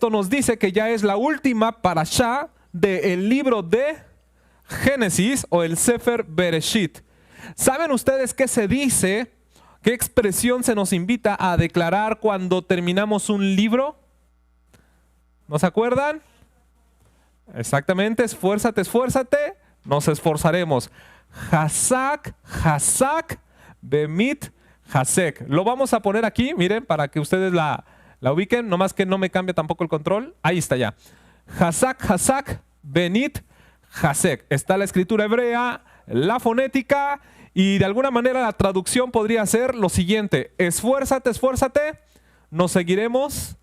Esto nos dice que ya es la última parashá del libro de Génesis o el Sefer Bereshit. ¿Saben ustedes qué se dice? ¿Qué expresión se nos invita a declarar cuando terminamos un libro? ¿No se acuerdan? Exactamente, esfuérzate, esfuérzate, nos esforzaremos. Hazak, Hazak, Bemit, Hasek. Lo vamos a poner aquí, miren, para que ustedes la ubiquen, nomás que no me cambie tampoco el control. Ahí está ya. Hazak, Hazak, Benit, Hasek. Está la escritura hebrea, la fonética y de alguna manera la traducción podría ser lo siguiente. Esfuérzate, esfuérzate, nos seguiremos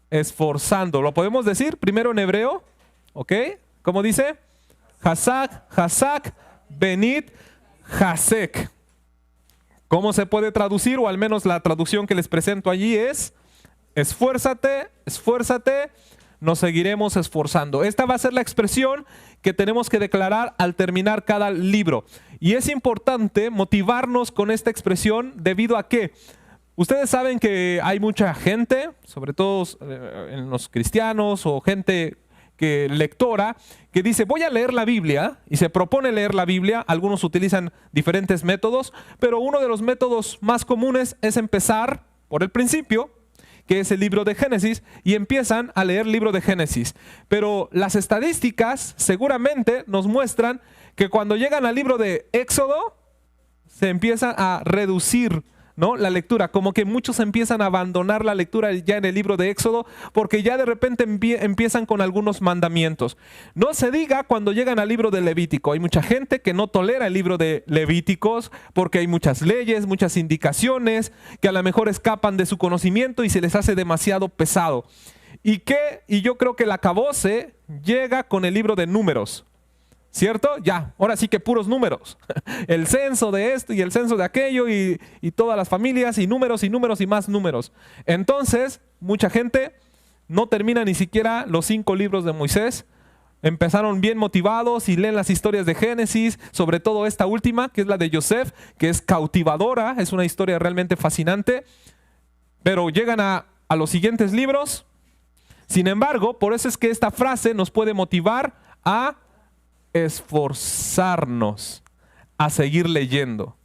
esforzando. ¿Lo podemos decir primero en hebreo? ¿Ok? ¿Cómo dice? Hazak, Hazak, Benit, Hasek. ¿Cómo se puede traducir? O al menos la traducción que les presento allí es: esfuérzate, esfuérzate, nos seguiremos esforzando. Esta va a ser la expresión que tenemos que declarar al terminar cada libro. Y es importante motivarnos con esta expresión debido a que ustedes saben que hay mucha gente, sobre todo en los cristianos o gente lectora, que dice voy a leer la Biblia y se propone leer la Biblia. Algunos utilizan diferentes métodos, pero uno de los métodos más comunes es empezar por el principio, que es el libro de Génesis, y empiezan a leer el libro de Génesis. Pero las estadísticas seguramente nos muestran que cuando llegan al libro de Éxodo se empieza a reducir, ¿no?, la lectura, como que muchos empiezan a abandonar la lectura ya en el libro de Éxodo porque ya de repente empiezan con algunos mandamientos. No se diga cuando llegan al libro de Levítico. Hay mucha gente que no tolera el libro de Levíticos porque hay muchas leyes, muchas indicaciones que a lo mejor escapan de su conocimiento y se les hace demasiado pesado. Y yo creo que el acabose llega con el libro de Números. ¿Cierto? Ya, ahora sí que puros números. El censo de esto y el censo de aquello y todas las familias y números y números y más números. Entonces, mucha gente no termina ni siquiera los 5 libros de Moisés. Empezaron bien motivados y leen las historias de Génesis, sobre todo esta última, que es la de Yosef, que es cautivadora, es una historia realmente fascinante. Pero llegan a los siguientes libros. Sin embargo, por eso es que esta frase nos puede motivar a esforzarnos, a seguir leyendo,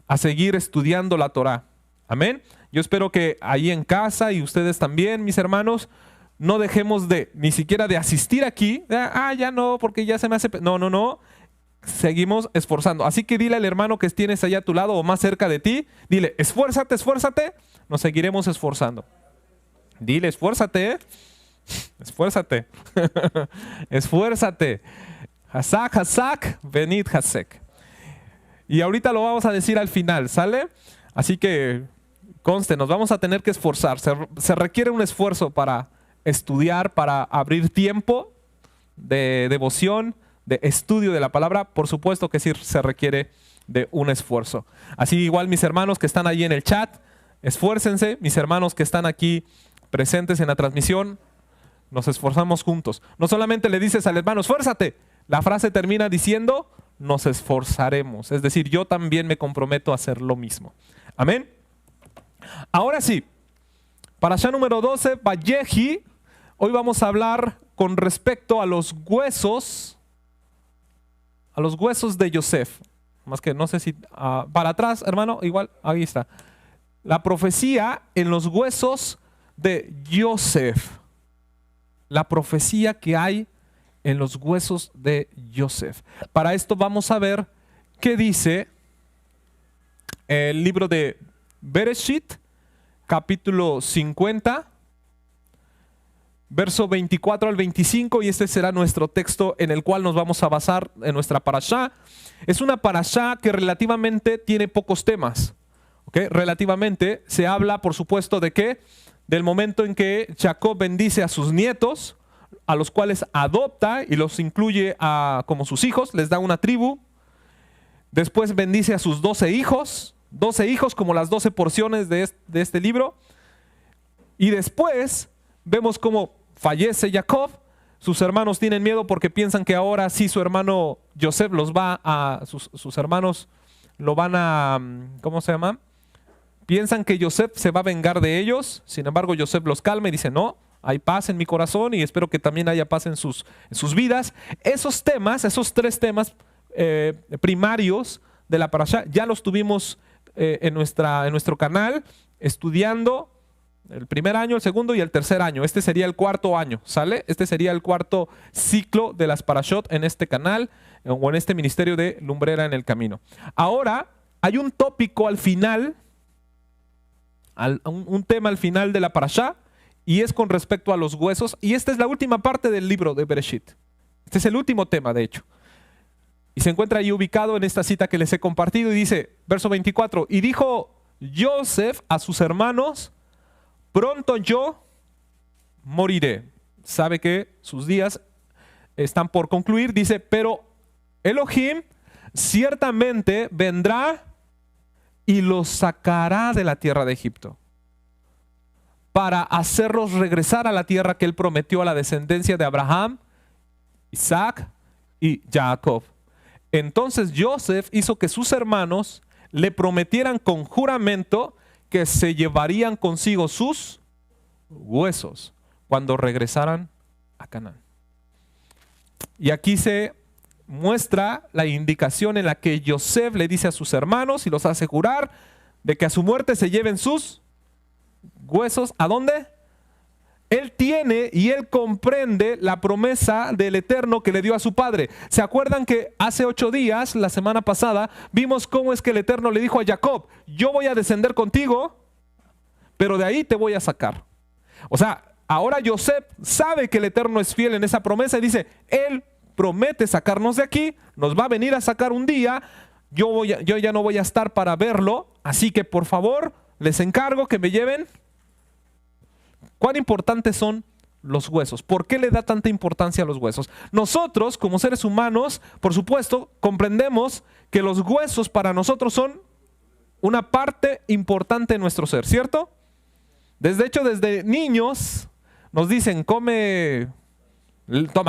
a seguir estudiando la Torá. Amén. Yo espero que ahí en casa y ustedes también, mis hermanos, no dejemos ni siquiera de asistir aquí. Ya no, porque ya se me hace... No. Seguimos esforzando. Así que dile al hermano que tienes allá a tu lado o más cerca de ti, dile, esfuérzate, esfuérzate, nos seguiremos esforzando. Dile, esfuérzate, esfuérzate, esfuérzate. Hazak, Hazak, Benit, Hasek. Y ahorita lo vamos a decir al final, ¿sale? Así que conste, nos vamos a tener que esforzar. Se requiere un esfuerzo para estudiar, para abrir tiempo de devoción, de estudio de la palabra. Por supuesto que sí se requiere de un esfuerzo. Así igual mis hermanos que están ahí en el chat, esfuércense. Mis hermanos que están aquí presentes en la transmisión, nos esforzamos juntos. No solamente le dices al hermano, esfuérzate. La frase termina diciendo, nos esforzaremos. Es decir, yo también me comprometo a hacer lo mismo. Amén. Ahora sí, parashá número 12, Vayehi. Hoy vamos a hablar con respecto a los huesos de Yosef. Más que no sé si para atrás, hermano, igual, ahí está. La profecía en los huesos de Yosef. La profecía que hay en los huesos de Yosef. Para esto vamos a ver qué dice el libro de Bereshit, capítulo 50, verso 24 al 25, y este será nuestro texto en el cual nos vamos a basar en nuestra parashá. Es una parashá que relativamente tiene pocos temas. ¿Okay? Relativamente se habla, por supuesto, ¿de qué? Del momento en que Jacob bendice a sus nietos, a los cuales adopta y los incluye como sus hijos, les da una tribu. Después bendice a sus 12 hijos como las 12 porciones de este libro. Y después vemos cómo fallece Jacob. Sus hermanos tienen miedo porque piensan que ahora sí su hermano Yosef sus hermanos lo van a, ¿cómo se llama? Piensan que Yosef se va a vengar de ellos. Sin embargo, Yosef los calma y dice, no, hay paz en mi corazón y espero que también haya paz en sus vidas. Esos temas, esos 3 temas primarios de la parashá, ya los tuvimos en nuestro canal, estudiando el primer año, el segundo y el tercer año. Este sería el 4.º año, ¿sale? Este sería el 4.º ciclo de las parashot en este canal o en este ministerio de Lumbrera en el Camino. Ahora, hay un tópico al final, un tema al final de la parashá, y es con respecto a los huesos, y esta es la última parte del libro de Bereshit. Este es el último tema, de hecho. Y se encuentra ahí ubicado en esta cita que les he compartido, y dice, verso 24, y dijo Yosef a sus hermanos, pronto yo moriré. Sabe que sus días están por concluir, dice, pero Elohim ciertamente vendrá y los sacará de la tierra de Egipto para hacerlos regresar a la tierra que él prometió a la descendencia de Abraham, Isaac y Jacob. Entonces Joseph hizo que sus hermanos le prometieran con juramento que se llevarían consigo sus huesos cuando regresaran a Canaán. Y aquí se muestra la indicación en la que Joseph le dice a sus hermanos y los hace jurar de que a su muerte se lleven sus huesos. ¿A dónde? Él tiene y él comprende la promesa del Eterno que le dio a su padre. ¿Se acuerdan que hace 8 días, la semana pasada, vimos cómo es que el Eterno le dijo a Jacob, yo voy a descender contigo, pero de ahí te voy a sacar? O sea, ahora Joseph sabe que el Eterno es fiel en esa promesa y dice, él promete sacarnos de aquí, nos va a venir a sacar un día, yo ya no voy a estar para verlo, así que por favor, les encargo que me lleven. ¿Cuán importantes son los huesos? ¿Por qué le da tanta importancia a los huesos? Nosotros, como seres humanos, por supuesto, comprendemos que los huesos para nosotros son una parte importante de nuestro ser, ¿cierto? Desde niños nos dicen, toma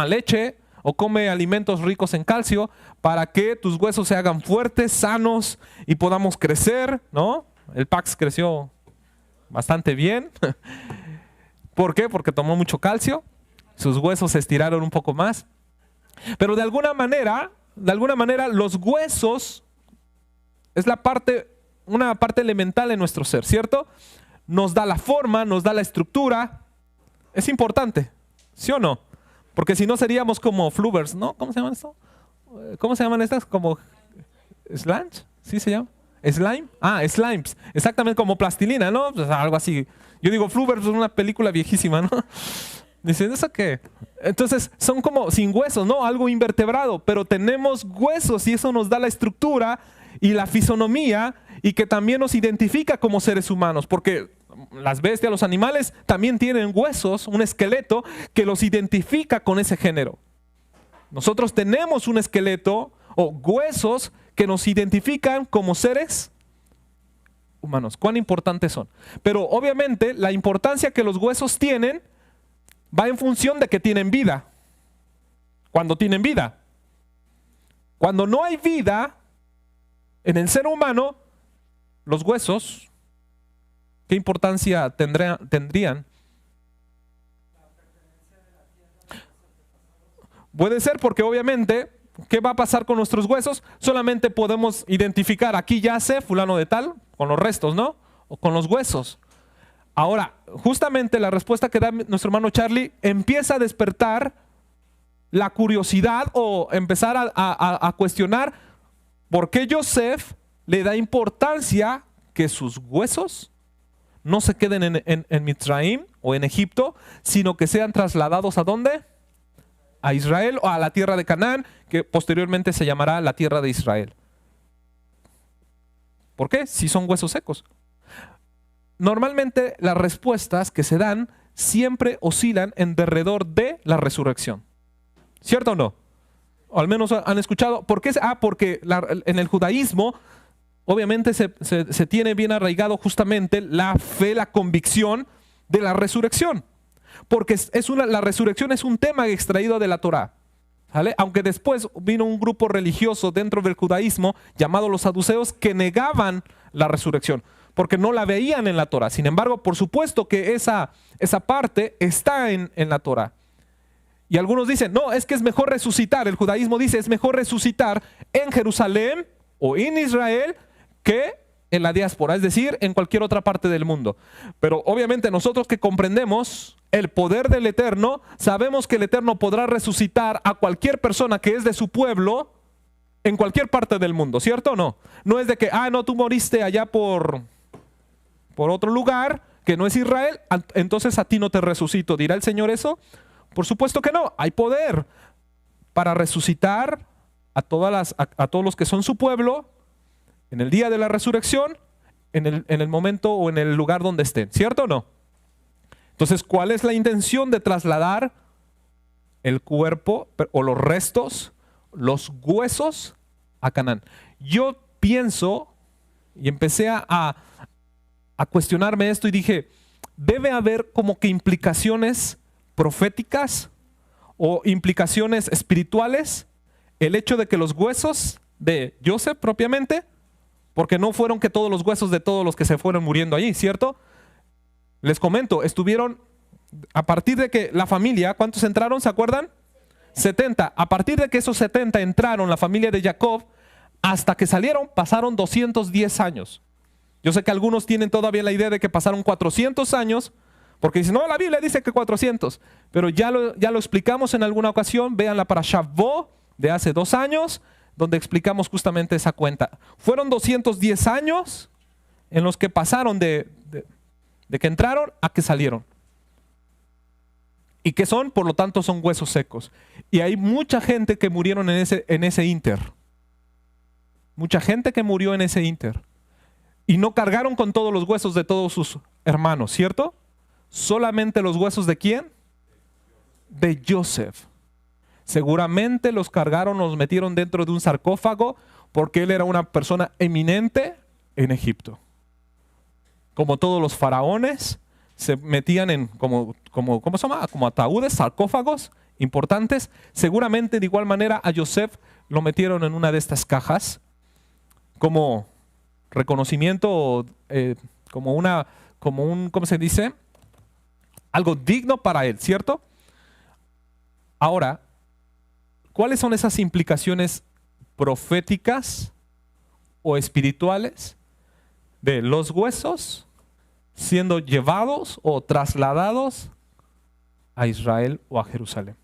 leche o come alimentos ricos en calcio para que tus huesos se hagan fuertes, sanos y podamos crecer, ¿no? El Pax creció bastante bien. ¿Por qué? Porque tomó mucho calcio, sus huesos se estiraron un poco más. Pero de alguna manera los huesos es una parte elemental de nuestro ser, ¿cierto? Nos da la forma, nos da la estructura. Es importante, ¿sí o no? Porque si no seríamos como flubers, ¿no? ¿Cómo se llaman esto? ¿Cómo se llaman estas? ¿Como slants? ¿Sí se llama? ¿Slime? Ah, slimes. Exactamente como plastilina, ¿no? Pues algo así. Yo digo, Flubber es una película viejísima, ¿no? Dicen, ¿eso qué? Entonces, son como sin huesos, ¿no? Algo invertebrado, pero tenemos huesos y eso nos da la estructura y la fisonomía y que también nos identifica como seres humanos, porque las bestias, los animales también tienen huesos, un esqueleto que los identifica con ese género. Nosotros tenemos un esqueleto o huesos que nos identifican como seres humanos. ¿Cuán importantes son? Pero obviamente la importancia que los huesos tienen va en función de que tienen vida. Cuando tienen vida. Cuando no hay vida en el ser humano, los huesos, ¿qué importancia tendrían? Puede ser porque obviamente, ¿qué va a pasar con nuestros huesos? Solamente podemos identificar, aquí yace fulano de tal, con los restos, ¿no? O con los huesos. Ahora, justamente la respuesta que da nuestro hermano Charlie empieza a despertar la curiosidad o empezar a cuestionar por qué Joseph le da importancia que sus huesos no se queden en Mitzraim o en Egipto, sino que sean trasladados ¿a dónde? A Israel o a la tierra de Canaán, que posteriormente se llamará la tierra de Israel. ¿Por qué? Si son huesos secos. Normalmente las respuestas que se dan siempre oscilan en derredor de la resurrección. ¿Cierto o no? O al menos han escuchado. ¿Por qué? Porque en el judaísmo obviamente se tiene bien arraigado justamente la fe, la convicción de la resurrección. Porque la resurrección es un tema extraído de la Torá, ¿vale? Aunque después vino un grupo religioso dentro del judaísmo llamado los saduceos que negaban la resurrección. porque no la veían en la Torah. Sin embargo, por supuesto que esa parte está en la Torah. Y algunos dicen, no, es que es mejor resucitar. El judaísmo dice, es mejor resucitar en Jerusalén o en Israel que en la diáspora, es decir, en cualquier otra parte del mundo. Pero obviamente nosotros que comprendemos el poder del Eterno, sabemos que el Eterno podrá resucitar a cualquier persona que es de su pueblo en cualquier parte del mundo, ¿cierto o no? No es de que, no, tú moriste allá por otro lugar que no es Israel, entonces a ti no te resucito. ¿Dirá el Señor eso? Por supuesto que no. Hay poder para resucitar a todos los que son su pueblo en el día de la resurrección, en el momento o en el lugar donde estén, ¿cierto o no? Entonces, ¿cuál es la intención de trasladar el cuerpo o los restos, los huesos a Canaán? Yo pienso y empecé a cuestionarme esto y dije, debe haber como que implicaciones proféticas o implicaciones espirituales el hecho de que los huesos de Joseph propiamente, porque no fueron que todos los huesos de todos los que se fueron muriendo allí, ¿cierto? Les comento, estuvieron a partir de que la familia, ¿cuántos entraron? ¿Se acuerdan? 70. A partir de que esos 70 entraron, la familia de Jacob, hasta que salieron, pasaron 210 años. Yo sé que algunos tienen todavía la idea de que pasaron 400 años, porque dicen, no, la Biblia dice que 400. Pero ya lo explicamos en alguna ocasión. Vean la Parashá Bo de hace 2 años, donde explicamos justamente esa cuenta. Fueron 210 años en los que pasaron de que entraron a que salieron. ¿Y qué son? Por lo tanto, son huesos secos. Y hay mucha gente que murieron en ese inter. Mucha gente que murió en ese inter. Y no cargaron con todos los huesos de todos sus hermanos, ¿cierto? Solamente los huesos ¿de quién? De Joseph. Seguramente los cargaron, los metieron dentro de un sarcófago porque él era una persona eminente en Egipto. Como todos los faraones, se metían en ¿cómo se llama? Como ataúdes, sarcófagos importantes. Seguramente de igual manera a Joseph lo metieron en una de estas cajas como reconocimiento, ¿cómo se dice? Algo digno para él, ¿cierto? Ahora, ¿cuáles son esas implicaciones proféticas o espirituales de los huesos siendo llevados o trasladados a Israel o a Jerusalén?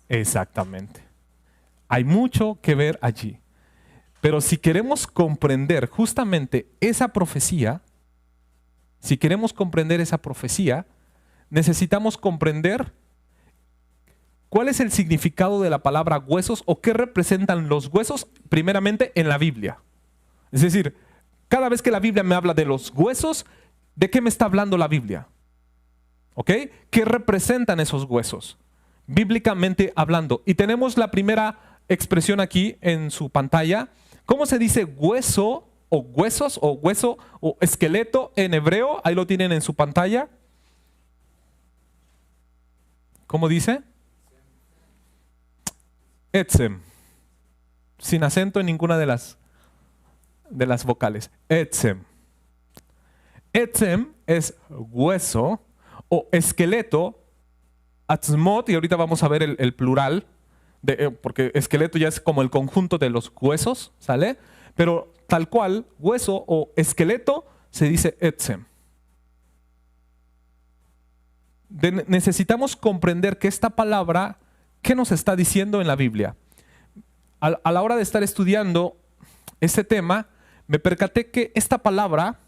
Exactamente. Hay mucho que ver allí. Pero si queremos comprender justamente esa profecía, necesitamos comprender cuál es el significado de la palabra huesos o qué representan los huesos primeramente en la Biblia. Es decir, cada vez que la Biblia me habla de los huesos, ¿de qué me está hablando la Biblia? ¿Ok? ¿Qué representan esos huesos? Bíblicamente hablando. Y tenemos la primera expresión aquí en su pantalla. ¿Cómo se dice hueso o huesos o hueso o esqueleto en hebreo? Ahí lo tienen en su pantalla. ¿Cómo dice? Etzem. Sin acento en ninguna de las vocales. Etzem. Etzem es hueso o esqueleto. Atzmot, y ahorita vamos a ver el plural, porque esqueleto ya es como el conjunto de los huesos, ¿sale? Pero tal cual, hueso o esqueleto se dice etzem. Necesitamos comprender que esta palabra, ¿qué nos está diciendo en la Biblia? A la hora de estar estudiando este tema, me percaté que esta palabra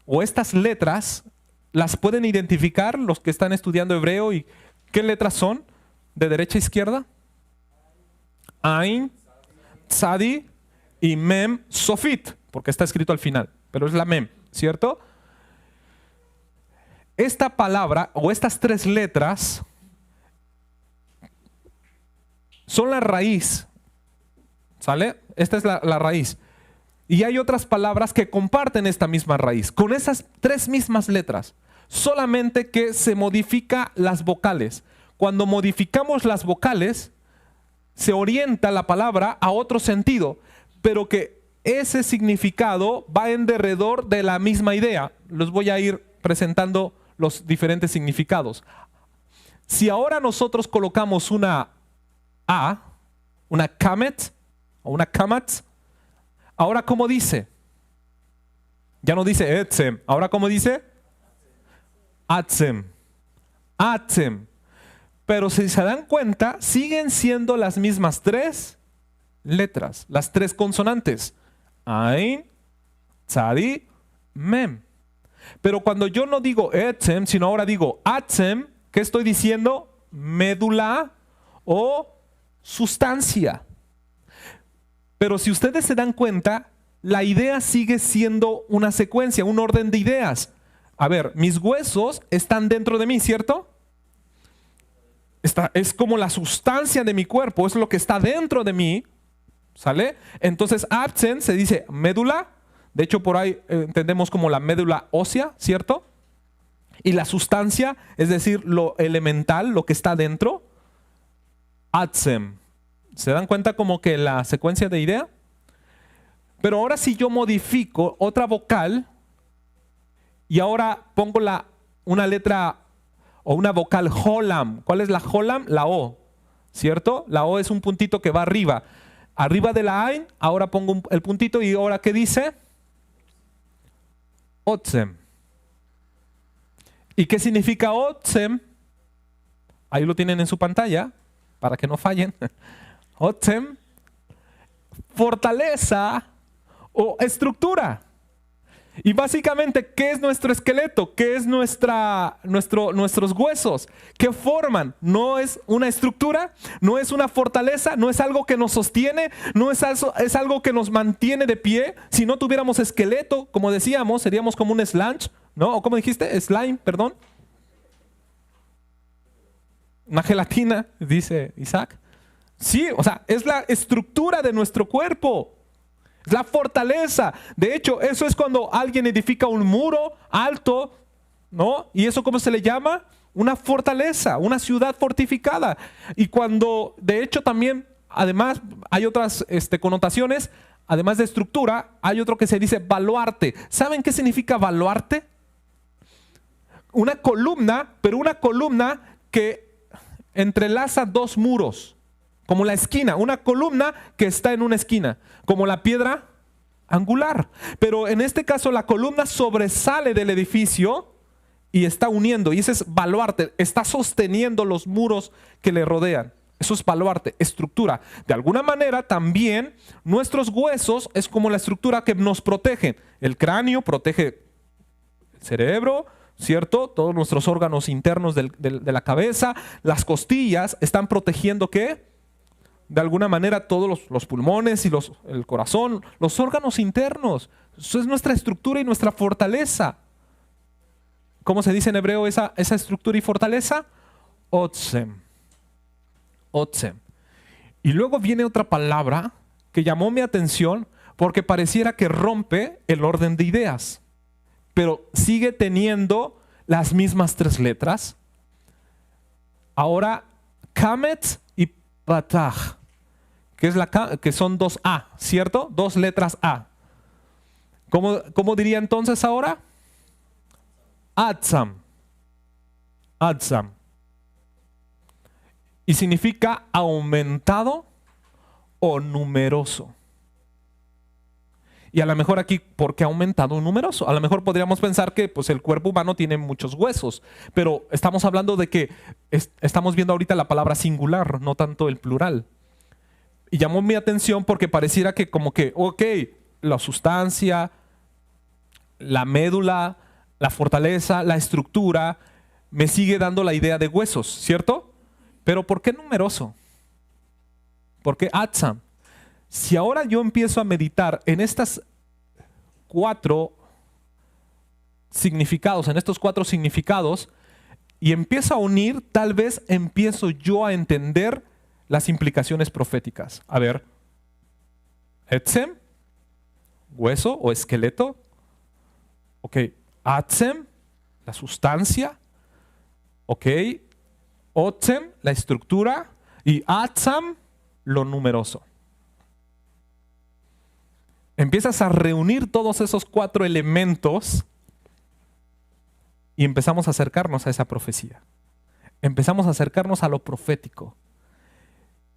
o estas letras las pueden identificar los que están estudiando hebreo. ¿Y qué letras son? ¿De derecha a izquierda? Ain, Tzadi y Mem, Sofit, porque está escrito al final, pero es la Mem, ¿cierto? Esta palabra o estas 3 letras son la raíz, ¿sale? Esta es la raíz. Y hay otras palabras que comparten esta misma raíz, con esas 3 mismas letras, solamente que se modifica las vocales. Cuando modificamos las vocales, se orienta la palabra a otro sentido, pero que ese significado va en derredor de la misma idea. Los voy a ir presentando los diferentes significados. Si ahora nosotros colocamos una A, una kamet o una kamat, ahora ¿cómo dice? Ya no dice etzem, ahora ¿cómo dice? Atzem. Atzem. Pero si se dan cuenta, siguen siendo las mismas tres letras, las tres consonantes. Ain, tzadi, mem. Pero cuando yo no digo etzem, sino ahora digo atzem, ¿qué estoy diciendo? Médula o sustancia. Pero si ustedes se dan cuenta, la idea sigue siendo una secuencia, un orden de ideas. A ver, mis huesos están dentro de mí, ¿cierto? Es como la sustancia de mi cuerpo, es lo que está dentro de mí, ¿sale? Entonces, atzem se dice médula. De hecho, por ahí entendemos como la médula ósea, ¿cierto? Y la sustancia, es decir, lo elemental, lo que está dentro, atzem. ¿Se dan cuenta como que la secuencia de idea? Pero ahora si yo modifico otra vocal y ahora pongo una letra o una vocal holam. ¿Cuál es la holam? La O, ¿cierto? La O es un puntito que va arriba. Arriba de la ain, ahora pongo el puntito y ahora ¿qué dice? Otzem. ¿Y qué significa otzem? Ahí lo tienen en su pantalla, para que no fallen. Otzem, fortaleza o estructura. Y básicamente, ¿qué es nuestro esqueleto? ¿Qué es nuestros huesos? ¿Qué forman? No es una estructura, no es una fortaleza, no es algo que nos sostiene, no es algo que nos mantiene de pie. Si no tuviéramos esqueleto, como decíamos, seríamos como un sludge, ¿no? ¿O cómo dijiste? Slime, perdón. Una gelatina, dice Isaac. Sí, o sea, es la estructura de nuestro cuerpo. Es la fortaleza. De hecho, eso es cuando alguien edifica un muro alto, ¿no? ¿Y eso cómo se le llama? Una fortaleza, una ciudad fortificada. Y cuando, de hecho, también, además, hay otras connotaciones, además de estructura, hay otro que se dice baluarte. ¿Saben qué significa baluarte? Una columna, pero una columna que entrelaza dos muros. Como la esquina, una columna que está en una esquina, como la piedra angular. Pero en este caso la columna sobresale del edificio y está uniendo. Y ese es baluarte, está sosteniendo los muros que le rodean. Eso es baluarte, estructura. De alguna manera también nuestros huesos es como la estructura que nos protege. El cráneo protege el cerebro, ¿cierto? Todos nuestros órganos internos de la cabeza. Las costillas están protegiendo ¿qué? De alguna manera todos los pulmones y el corazón, los órganos internos. Eso es nuestra estructura y nuestra fortaleza. ¿Cómo se dice en hebreo esa estructura y fortaleza? Otzem. Otzem. Y luego viene otra palabra que llamó mi atención porque pareciera que rompe el orden de ideas, pero sigue teniendo las mismas tres letras. Ahora, kamet y patach. Que son dos A, ¿cierto? Dos letras A. ¿Cómo diría entonces ahora? Atzam. Atzam. Y significa aumentado o numeroso. Y a lo mejor aquí, ¿por qué aumentado o numeroso? A lo mejor podríamos pensar que pues, el cuerpo humano tiene muchos huesos, pero estamos hablando de que estamos viendo ahorita la palabra singular, no tanto el plural. Y llamó mi atención porque pareciera que como que, ok, la sustancia, la médula, la fortaleza, la estructura, me sigue dando la idea de huesos, ¿cierto? Pero ¿por qué numeroso? ¿Por qué atzam? Si ahora yo empiezo a meditar en estas cuatro significados, y empiezo a unir, tal vez empiezo yo a entender las implicaciones proféticas. A ver, etzem, hueso o esqueleto. Ok, atzem, la sustancia. Ok, otzem, la estructura. Y atzam, lo numeroso. Empiezas a reunir todos esos 4 elementos y empezamos a acercarnos a esa profecía. Empezamos a acercarnos a lo profético.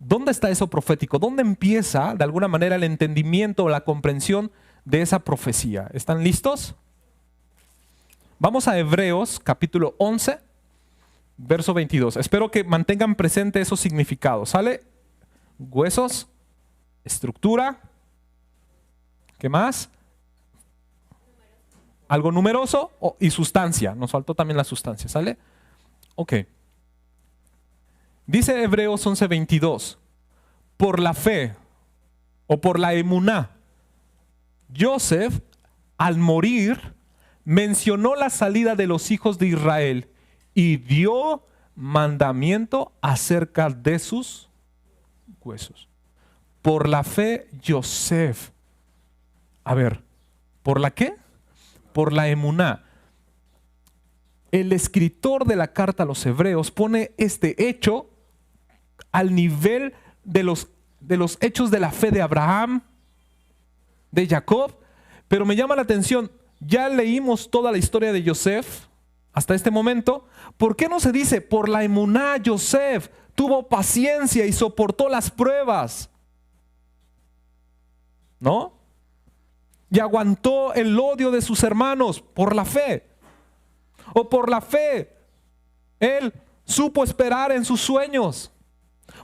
¿Dónde está eso profético? ¿Dónde empieza de alguna manera el entendimiento o la comprensión de esa profecía? ¿Están listos? Vamos a Hebreos capítulo 11, verso 22. Espero que mantengan presente esos significados. ¿Sale? Huesos, estructura. ¿Qué más? Algo numeroso y sustancia. Nos faltó también la sustancia. ¿Sale? Ok. Dice Hebreos 11:22, por la fe o por la emuná, Joseph, al morir, mencionó la salida de los hijos de Israel y dio mandamiento acerca de sus huesos. Por la fe, Joseph. A ver, ¿por la qué? Por la emuná. El escritor de la carta a los hebreos pone este hecho al nivel de los hechos de la fe de Abraham, de Jacob, pero me llama la atención, ya leímos toda la historia de Joseph hasta este momento. ¿Por qué no se dice por la emuná Joseph tuvo paciencia y soportó las pruebas? ¿No? Y aguantó el odio de sus hermanos por la fe. O por la fe, él supo esperar en sus sueños.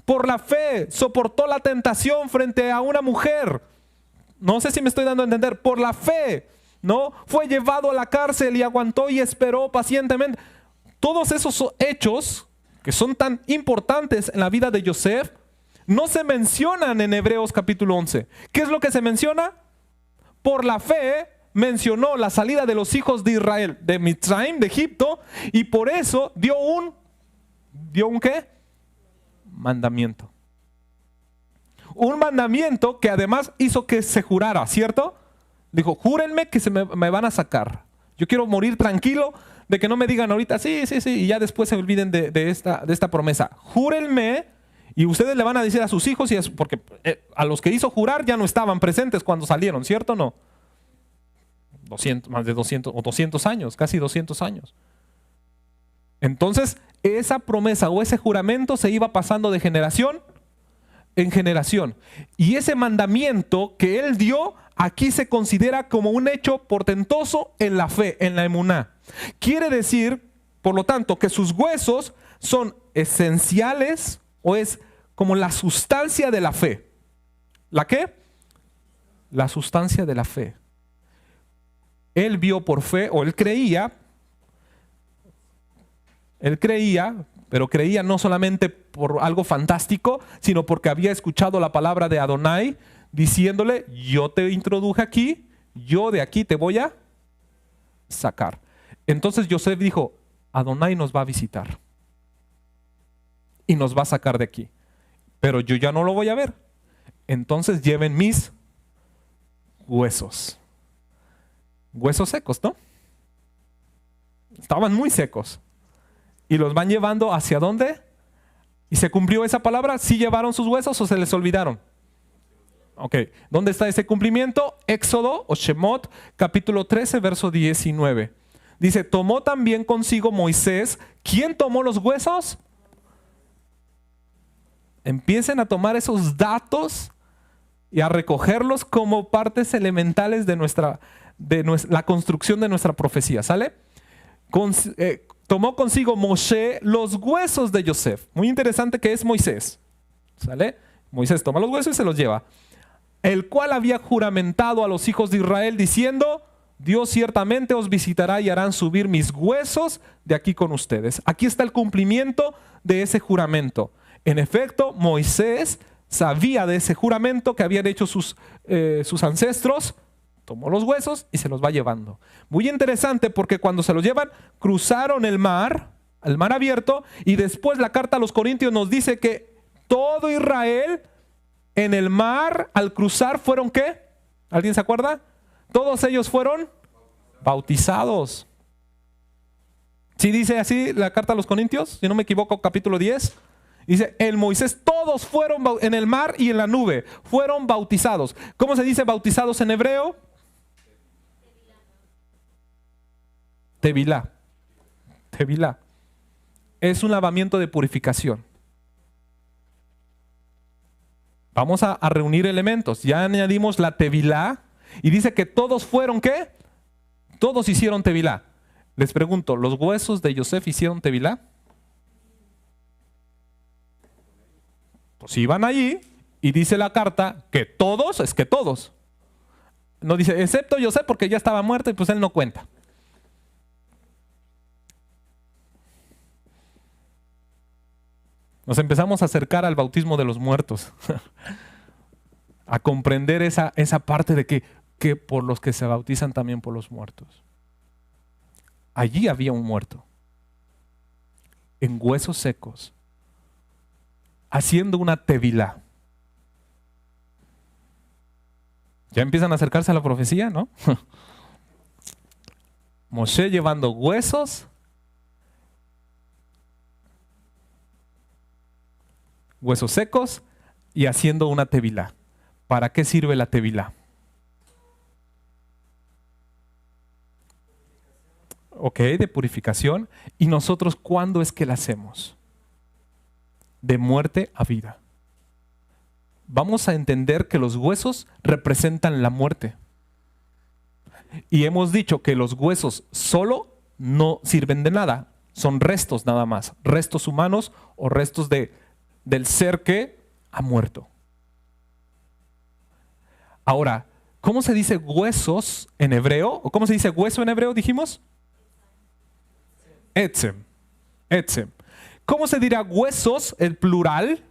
Por la fe soportó la tentación frente a una mujer. No sé si me estoy dando a entender. Por la fe, ¿no? Fue llevado a la cárcel y aguantó y esperó pacientemente. Todos esos hechos que son tan importantes en la vida de Joseph no se mencionan en Hebreos capítulo 11. ¿Qué es lo que se menciona? Por la fe mencionó la salida de los hijos de Israel de Mitzrayim, de Egipto, y por eso dio un ¿qué? Mandamiento. Un mandamiento que además hizo que se jurara, ¿cierto? Dijo, júrenme que me van a sacar. Yo quiero morir tranquilo de que no me digan ahorita, sí, y ya después se olviden de esta promesa. Júrenme, y ustedes le van a decir a sus hijos, porque a los que hizo jurar ya no estaban presentes cuando salieron, ¿cierto o no? Más de 200 o 200 años, casi 200 años. Entonces, esa promesa o ese juramento se iba pasando de generación en generación. Y ese mandamiento que él dio, aquí se considera como un hecho portentoso en la fe, en la emuná. Quiere decir, por lo tanto, que sus huesos son esenciales o es como la sustancia de la fe. ¿La qué? La sustancia de la fe. Él vio por fe, o él creía, pero creía no solamente por algo fantástico, sino porque había escuchado la palabra de Adonai diciéndole, yo te introduje aquí, yo de aquí te voy a sacar. Entonces Joseph dijo, Adonai nos va a visitar y nos va a sacar de aquí, pero yo ya no lo voy a ver. Entonces lleven mis huesos. Huesos secos, ¿no? Estaban muy secos. Y los van llevando ¿hacia dónde? ¿Y se cumplió esa palabra? ¿Sí llevaron sus huesos o se les olvidaron? Ok, ¿dónde está ese cumplimiento? Éxodo o Shemot, capítulo 13, verso 19. Dice, tomó también consigo Moisés. ¿Quién tomó los huesos? Empiecen a tomar esos datos y a recogerlos como partes elementales de la construcción de nuestra profecía, ¿sale? Tomó consigo Moshe los huesos de Joseph. Muy interesante que es Moisés, ¿sale? Moisés toma los huesos y se los lleva. El cual había juramentado a los hijos de Israel diciendo, Dios ciertamente os visitará y harán subir mis huesos de aquí con ustedes. Aquí está el cumplimiento de ese juramento. En efecto, Moisés sabía de ese juramento que habían hecho sus ancestros, tomó los huesos y se los va llevando. Muy interesante porque cuando se los llevan, cruzaron el mar abierto, y después la carta a los Corintios nos dice que todo Israel en el mar al cruzar fueron ¿qué? ¿Alguien se acuerda? Todos ellos fueron bautizados. ¿Sí dice así la carta a los Corintios? Si no me equivoco, capítulo 10. Dice, en Moisés todos fueron en el mar y en la nube, fueron bautizados. ¿Cómo se dice bautizados en hebreo? Tevilá. Tevilá. Es un lavamiento de purificación. Vamos a reunir elementos. Ya añadimos la tevilá y dice que todos fueron, ¿qué? Todos hicieron tevilá. Les pregunto, ¿los huesos de Yosef hicieron tevilá? Pues iban allí y dice la carta que todos, es que todos. No dice, excepto Yosef porque ya estaba muerto y pues él no cuenta. Nos empezamos a acercar al bautismo de los muertos. A comprender esa parte de que por los que se bautizan también por los muertos. Allí había un muerto. En huesos secos. Haciendo una tevilá. Ya empiezan a acercarse a la profecía, ¿no? Moshe llevando huesos. Huesos secos y haciendo una tevilá. ¿Para qué sirve la tevilá? Ok, de purificación. ¿Y nosotros cuándo es que la hacemos? De muerte a vida. Vamos a entender que los huesos representan la muerte. Y hemos dicho que los huesos solo no sirven de nada. Son restos nada más. Restos humanos o restos del ser que ha muerto. Ahora, ¿cómo se dice huesos en hebreo? ¿O cómo se dice hueso en hebreo, dijimos? Etzem. Etzem. ¿Cómo se dirá huesos, el plural?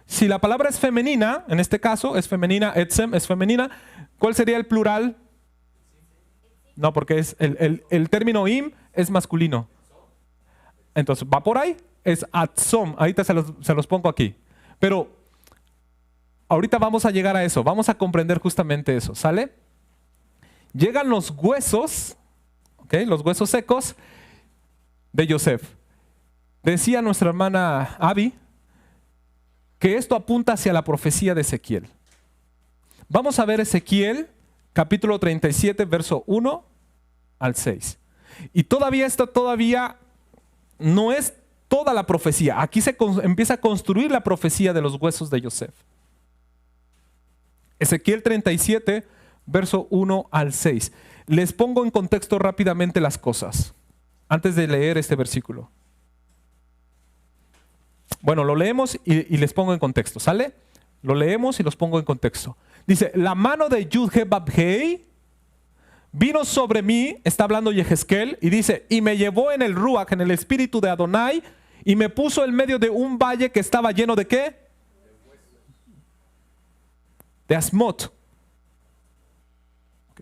Si la palabra es femenina, en este caso es femenina, etzem es femenina, ¿cuál sería el plural? No, porque es el término im es masculino. Entonces, ¿va por ahí? Es atzom. Ahorita se los pongo aquí. Pero ahorita vamos a llegar a eso. Vamos a comprender justamente eso. ¿Sale? Llegan los huesos, ¿ok? Los huesos secos de Yosef. Decía nuestra hermana Abby que esto apunta hacia la profecía de Ezequiel. Vamos a ver Ezequiel, capítulo 37, verso 1 al 6. Y todavía no es toda la profecía. Aquí se empieza a construir la profecía de los huesos de Yosef. Ezequiel 37, verso 1 al 6. Les pongo en contexto rápidamente las cosas, antes de leer este versículo. Bueno, lo leemos y les pongo en contexto, ¿sale? Lo leemos y los pongo en contexto. Dice, la mano de Yud-He-Bab-Hei vino sobre mí, está hablando Yehezkel, y dice, y me llevó en el Ruach, en el espíritu de Adonai, y me puso en medio de un valle que estaba lleno de ¿qué? De asmot.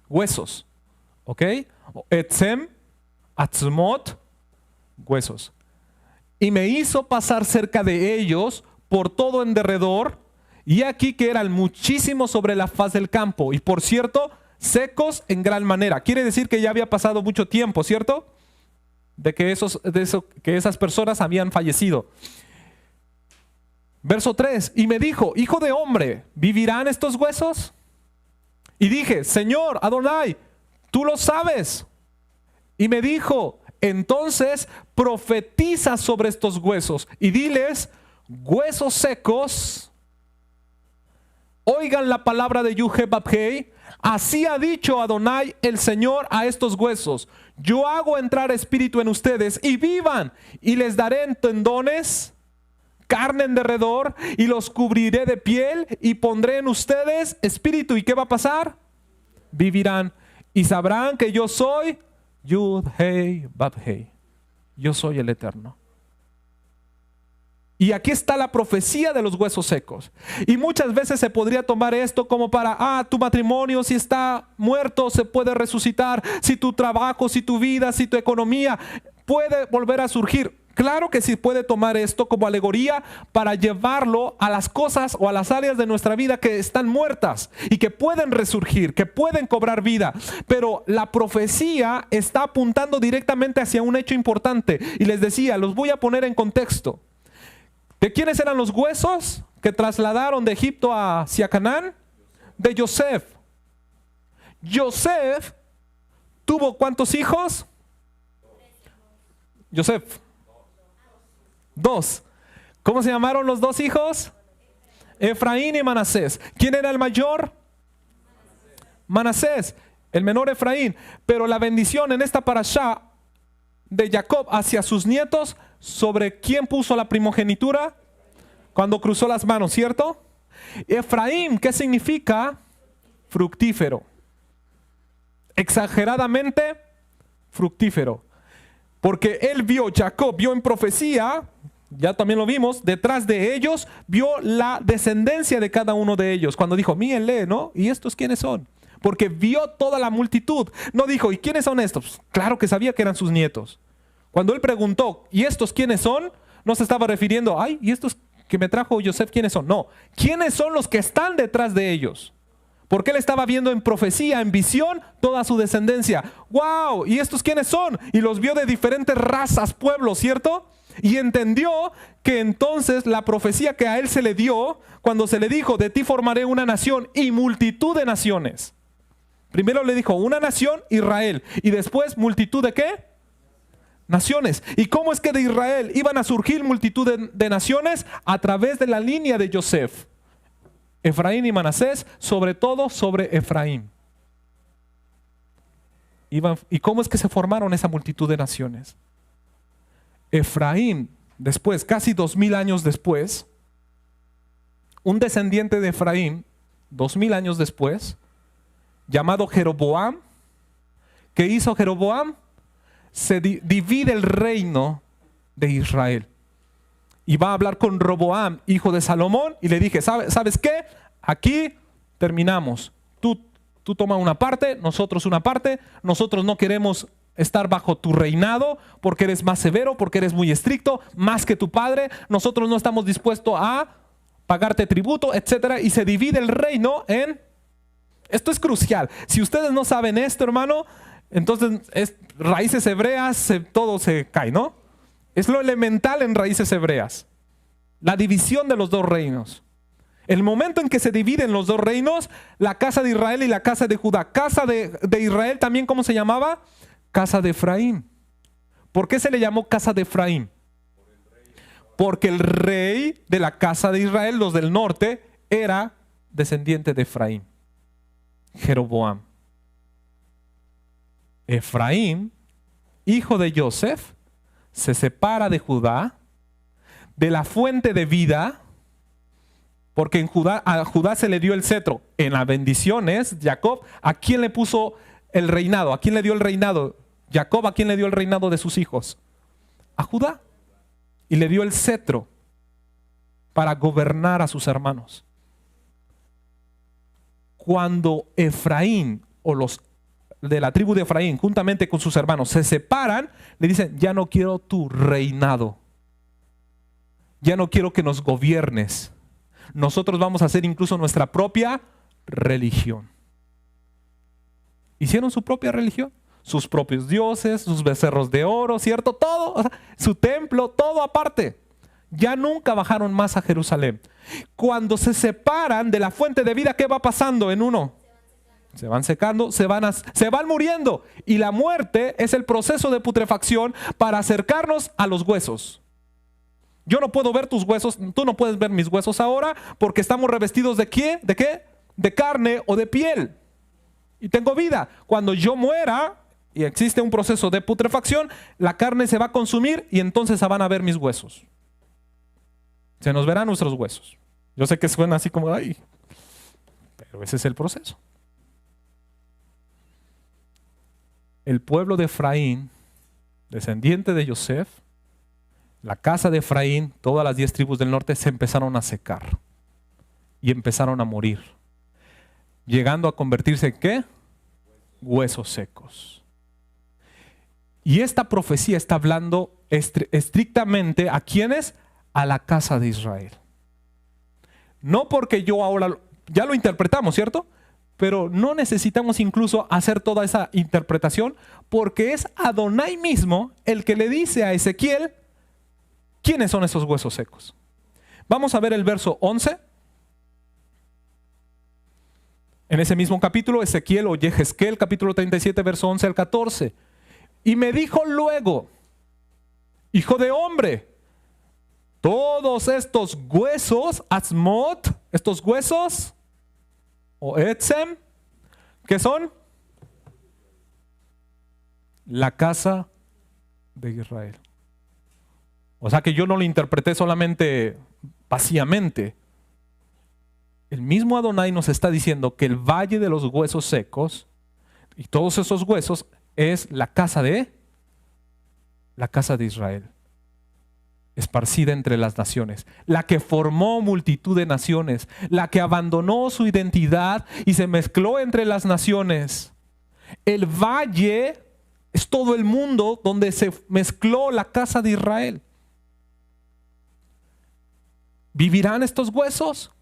Huesos. ¿Ok? Etzem, atzmot, huesos. Y me hizo pasar cerca de ellos por todo en derredor, y aquí que eran muchísimos sobre la faz del campo, y por cierto, secos en gran manera. Quiere decir que ya había pasado mucho tiempo, ¿cierto? Que esas personas habían fallecido. Verso 3, y me dijo, hijo de hombre, ¿vivirán estos huesos? Y dije, Señor, Adonai, tú lo sabes. Y me dijo, entonces profetiza sobre estos huesos y diles, huesos secos, oigan la palabra de Yud-He-Bab-Hei. Así ha dicho Adonai el Señor a estos huesos, yo hago entrar espíritu en ustedes y vivan, y les daré en tendones, carne en derredor, y los cubriré de piel, y pondré en ustedes espíritu. ¿Y qué va a pasar? Vivirán, y sabrán que yo soy Yud-He-Bab-Hei. Yo soy el Eterno. Y aquí está la profecía de los huesos secos. Y muchas veces se podría tomar esto como para, tu matrimonio si está muerto se puede resucitar, si tu trabajo, si tu vida, si tu economía puede volver a surgir. Claro que sí puede tomar esto como alegoría para llevarlo a las cosas o a las áreas de nuestra vida que están muertas y que pueden resurgir, que pueden cobrar vida. Pero la profecía está apuntando directamente hacia un hecho importante. Y les decía, los voy a poner en contexto. ¿De quiénes eran los huesos que trasladaron de Egipto hacia Canaán? De Yosef. Yosef tuvo ¿cuántos hijos? Yosef. 2. ¿Cómo se llamaron los 2 hijos? Efraín y Manasés. ¿Quién era el mayor? Manasés. El menor Efraín. Pero la bendición en esta parashá de Jacob hacia sus nietos, ¿sobre quién puso la primogenitura? Cuando cruzó las manos, ¿cierto? Efraín, ¿qué significa? Fructífero. Exageradamente fructífero. Porque él vio, Jacob vio en profecía, ya también lo vimos, detrás de ellos, vio la descendencia de cada uno de ellos. Cuando dijo, mírenle, ¿no? ¿Y estos quiénes son? Porque vio toda la multitud. No dijo, ¿y quiénes son estos? Pues, claro que sabía que eran sus nietos. Cuando él preguntó, ¿y estos quiénes son? No se estaba refiriendo, ay, ¿y estos que me trajo Yosef quiénes son? No, ¿quiénes son los que están detrás de ellos? Porque él estaba viendo en profecía, en visión, toda su descendencia. ¡Wow! ¿Y estos quiénes son? Y los vio de diferentes razas, pueblos, ¿cierto? Y entendió que entonces la profecía que a él se le dio, cuando se le dijo, de ti formaré una nación y multitud de naciones. Primero le dijo, una nación, Israel. Y después, ¿multitud de qué? Naciones. ¿Y cómo es que de Israel iban a surgir multitud de naciones? A través de la línea de Yosef. Efraín y Manasés, sobre todo sobre Efraín. ¿Y cómo es que se formaron esa multitud de naciones? Efraín, después, casi 2000 años después, un descendiente de Efraín, 2000 años después, llamado Jeroboam, ¿qué hizo Jeroboam? Se divide el reino de Israel. Y va a hablar con Roboam, hijo de Salomón, y le dije, ¿sabes qué? Aquí terminamos. Tú toma una parte, nosotros una parte. Nosotros no queremos estar bajo tu reinado porque eres más severo, porque eres muy estricto, más que tu padre. Nosotros no estamos dispuestos a pagarte tributo, etc. Y se divide el reino en... Esto es crucial. Si ustedes no saben esto, hermano, entonces raíces hebreas, todo se cae, ¿no? Es lo elemental en raíces hebreas. La división de los 2 reinos. El momento en que se dividen los 2 reinos, la casa de Israel y la casa de Judá. Casa de Israel también, ¿cómo se llamaba? Casa de Efraín. ¿Por qué se le llamó casa de Efraín? Porque el rey de la casa de Israel, los del norte, era descendiente de Efraín. Jeroboam. Efraín, hijo de Yosef, se separa de Judá, de la fuente de vida, porque a Judá se le dio el cetro. En las bendiciones, Jacob, ¿a quién le puso el reinado? ¿A quién le dio el reinado? Jacob, ¿a quién le dio el reinado de sus hijos? A Judá. Y le dio el cetro para gobernar a sus hermanos. Cuando Efraín o los de la tribu de Efraín, juntamente con sus hermanos, se separan, le dicen, ya no quiero tu reinado. Ya no quiero que nos gobiernes. Nosotros vamos a hacer incluso nuestra propia religión. Hicieron su propia religión. Sus propios dioses, sus becerros de oro, ¿cierto? Todo, o sea, su templo, todo aparte. Ya nunca bajaron más a Jerusalén. Cuando se separan de la fuente de vida, ¿qué va pasando en uno? Se van secando, se van muriendo. Y la muerte es el proceso de putrefacción para acercarnos a los huesos. Yo no puedo ver tus huesos, tú no puedes ver mis huesos ahora porque estamos revestidos ¿de qué? ¿De qué? De carne o de piel. Y tengo vida. Cuando yo muera y existe un proceso de putrefacción, la carne se va a consumir y entonces se van a ver mis huesos. Se nos verán nuestros huesos. Yo sé que suena así como, ay, pero ese es el proceso. El pueblo de Efraín, descendiente de Yosef, la casa de Efraín, todas las 10 tribus del norte se empezaron a secar y empezaron a morir, llegando a convertirse en ¿qué? Huesos secos. Y esta profecía está hablando estrictamente ¿a quiénes? A la casa de Israel. No porque yo ahora, ya lo interpretamos, ¿cierto? Pero no necesitamos incluso hacer toda esa interpretación porque es Adonai mismo el que le dice a Ezequiel, ¿quiénes son esos huesos secos? Vamos a ver el verso 11. En ese mismo capítulo, Ezequiel o Yehezkel, capítulo 37, verso 11 al 14. Y me dijo luego, hijo de hombre, todos estos huesos, Asmot, estos huesos, o Etzem, ¿qué son? La casa de Israel. O sea que yo no lo interpreté solamente vacíamente. El mismo Adonai nos está diciendo que el valle de los huesos secos y todos esos huesos es la casa de Israel, esparcida entre las naciones, la que formó multitud de naciones, la que abandonó su identidad y se mezcló entre las naciones. El valle es todo el mundo donde se mezcló la casa de Israel. ¿Vivirán estos huesos?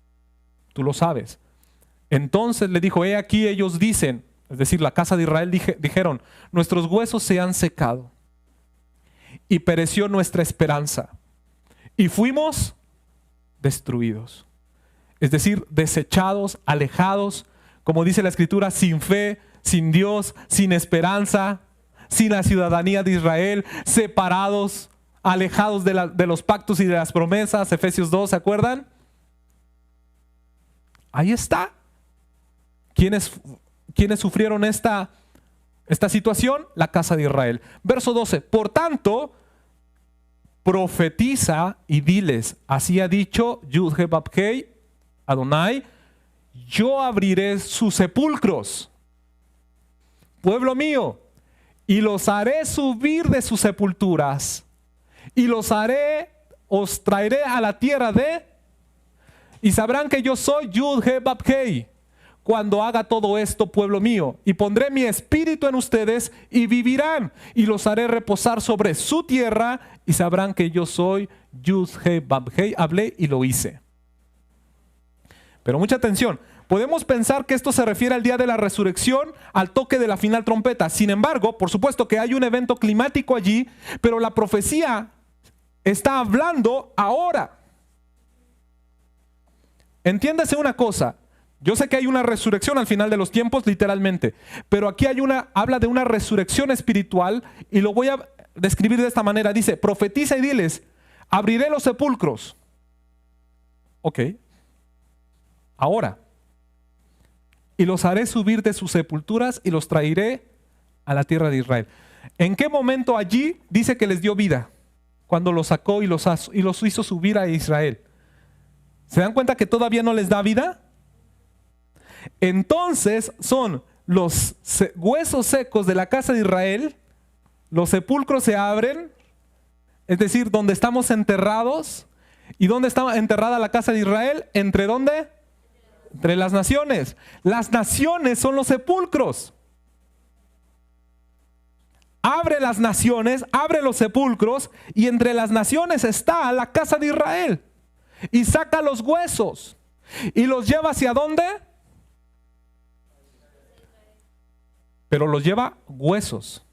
Tú lo sabes. Entonces le dijo, he aquí ellos dicen, es decir, la casa de Israel dijeron, nuestros huesos se han secado y pereció nuestra esperanza y fuimos destruidos. Es decir, desechados, alejados, como dice la Escritura, sin fe, sin Dios, sin esperanza, sin la ciudadanía de Israel, separados, alejados de los pactos y de las promesas. Efesios 2, ¿se acuerdan? Ahí está. ¿Quiénes sufrieron esta situación? La casa de Israel. Verso 12. Por tanto, profetiza y diles, así ha dicho Yud-He-Vavhei, Adonai, yo abriré sus sepulcros, pueblo mío, y los haré subir de sus sepulturas, y os traeré a la tierra y sabrán que yo soy Yud-He-Vavhei cuando haga todo esto, pueblo mío, y pondré mi espíritu en ustedes y vivirán, y los haré reposar sobre su tierra y sabrán que yo soy Yud-He-Vavhei. Hablé y lo hice. Pero mucha atención, podemos pensar que esto se refiere al día de la resurrección, al toque de la final trompeta. Sin embargo, por supuesto que hay un evento climático allí, pero la profecía está hablando ahora. Entiéndase una cosa, yo sé que hay una resurrección al final de los tiempos, literalmente, pero aquí habla de una resurrección espiritual y lo voy a describir de esta manera. Dice, profetiza y diles, abriré los sepulcros. Ok. Ahora. Y los haré subir de sus sepulturas y los traeré a la tierra de Israel. ¿En qué momento allí dice que les dio vida? Cuando los sacó y los hizo subir a Israel. ¿Se dan cuenta que todavía no les da vida? Entonces son los huesos secos de la casa de Israel, los sepulcros se abren, es decir, donde estamos enterrados. ¿Y dónde está enterrada la casa de Israel? ¿Entre dónde? Entre las naciones. Las naciones son los sepulcros. Abre las naciones, abre los sepulcros y entre las naciones está la casa de Israel. Y saca los huesos y los lleva ¿hacia dónde? Pero los lleva huesos.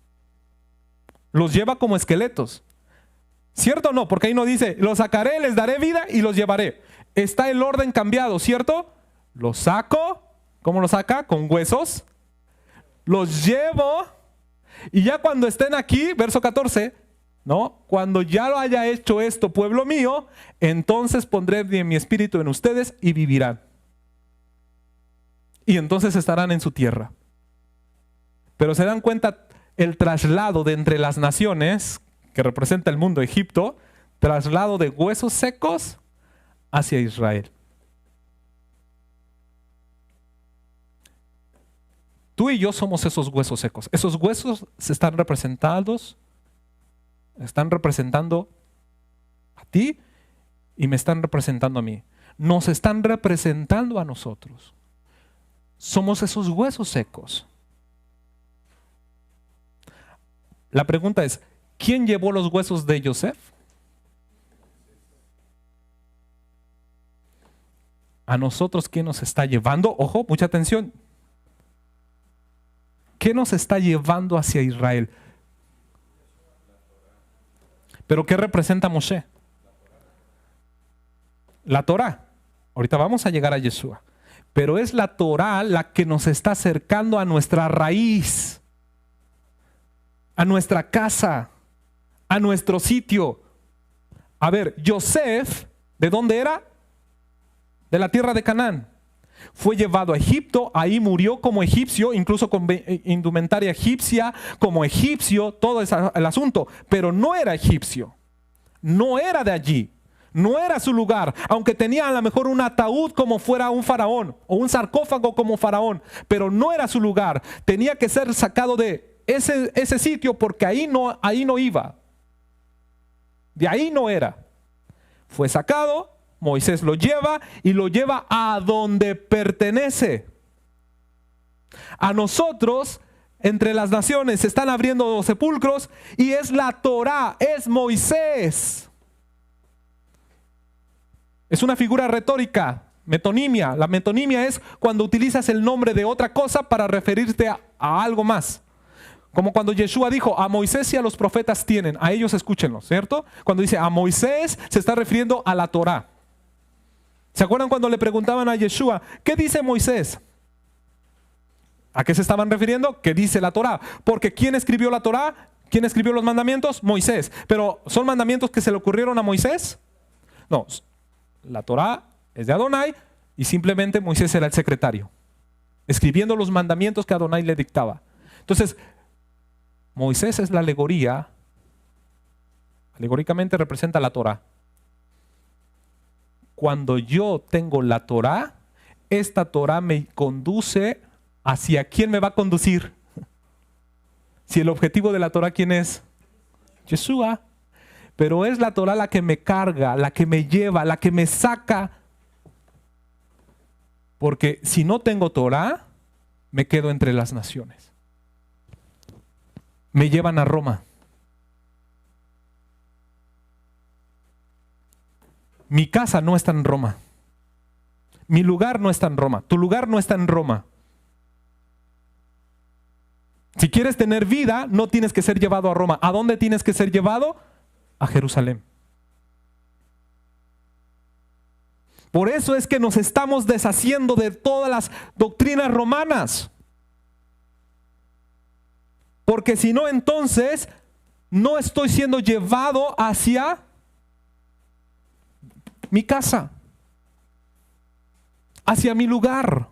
Los lleva como esqueletos. ¿Cierto o no? Porque ahí no dice, los sacaré, les daré vida y los llevaré. Está el orden cambiado, ¿cierto? Los saco. ¿Cómo los saca? Con huesos. Los llevo. Y ya cuando estén aquí, verso 14, ¿no? Cuando ya lo haya hecho esto, pueblo mío, entonces pondré mi espíritu en ustedes y vivirán. Y entonces estarán en su tierra. Pero se dan cuenta el traslado de entre las naciones, que representa el mundo Egipto, traslado de huesos secos hacia Israel. Tú y yo somos esos huesos secos. Esos huesos se están representando a ti y me están representando a mí. Nos están representando a nosotros. Somos esos huesos secos. La pregunta es, ¿quién llevó los huesos de Joseph? ¿A nosotros quién nos está llevando? Ojo, mucha atención. ¿Qué nos está llevando hacia Israel? ¿Pero qué representa Moshe? La Torá. Ahorita vamos a llegar a Yeshua. Pero es la Torá la que nos está acercando a nuestra raíz, a nuestra casa, a nuestro sitio. A ver, Yosef, ¿de dónde era? De la tierra de Canaán. Fue llevado a Egipto, ahí murió como egipcio, incluso con indumentaria egipcia, como egipcio, todo el asunto. Pero no era egipcio, no era de allí. No era su lugar, aunque tenía a lo mejor un ataúd como fuera un faraón o un sarcófago como faraón, pero no era su lugar. Tenía que ser sacado de ese sitio porque ahí no iba. De ahí no era. Fue sacado, Moisés lo lleva y lo lleva a donde pertenece. A nosotros, entre las naciones, se están abriendo los sepulcros y es la Torá, es Moisés. Es una figura retórica, metonimia. La metonimia es cuando utilizas el nombre de otra cosa para referirte a algo más. Como cuando Yeshua dijo, a Moisés y a los profetas tienen, a ellos escúchenlos, ¿cierto? Cuando dice a Moisés, se está refiriendo a la Torá. ¿Se acuerdan cuando le preguntaban a Yeshua, ¿qué dice Moisés? ¿A qué se estaban refiriendo? ¿Qué dice la Torá? Porque ¿quién escribió la Torá? ¿Quién escribió los mandamientos? Moisés. ¿Pero son mandamientos que se le ocurrieron a Moisés? No. La Torá es de Adonai y simplemente Moisés era el secretario, escribiendo los mandamientos que Adonai le dictaba. Entonces, Moisés es la alegoría, alegóricamente representa la Torá. Cuando yo tengo la Torá, esta Torá me conduce hacia quién me va a conducir. Si el objetivo de la Torá, ¿quién es? Yeshua. Pero es la Torá la que me carga, la que me lleva, la que me saca. Porque si no tengo Torá, me quedo entre las naciones. Me llevan a Roma. Mi casa no está en Roma. Mi lugar no está en Roma. Tu lugar no está en Roma. Si quieres tener vida, no tienes que ser llevado a Roma. ¿A dónde tienes que ser llevado? A Jerusalén. Por eso es que nos estamos deshaciendo de todas las doctrinas romanas. Porque si no, entonces no estoy siendo llevado hacia mi casa, hacia mi lugar,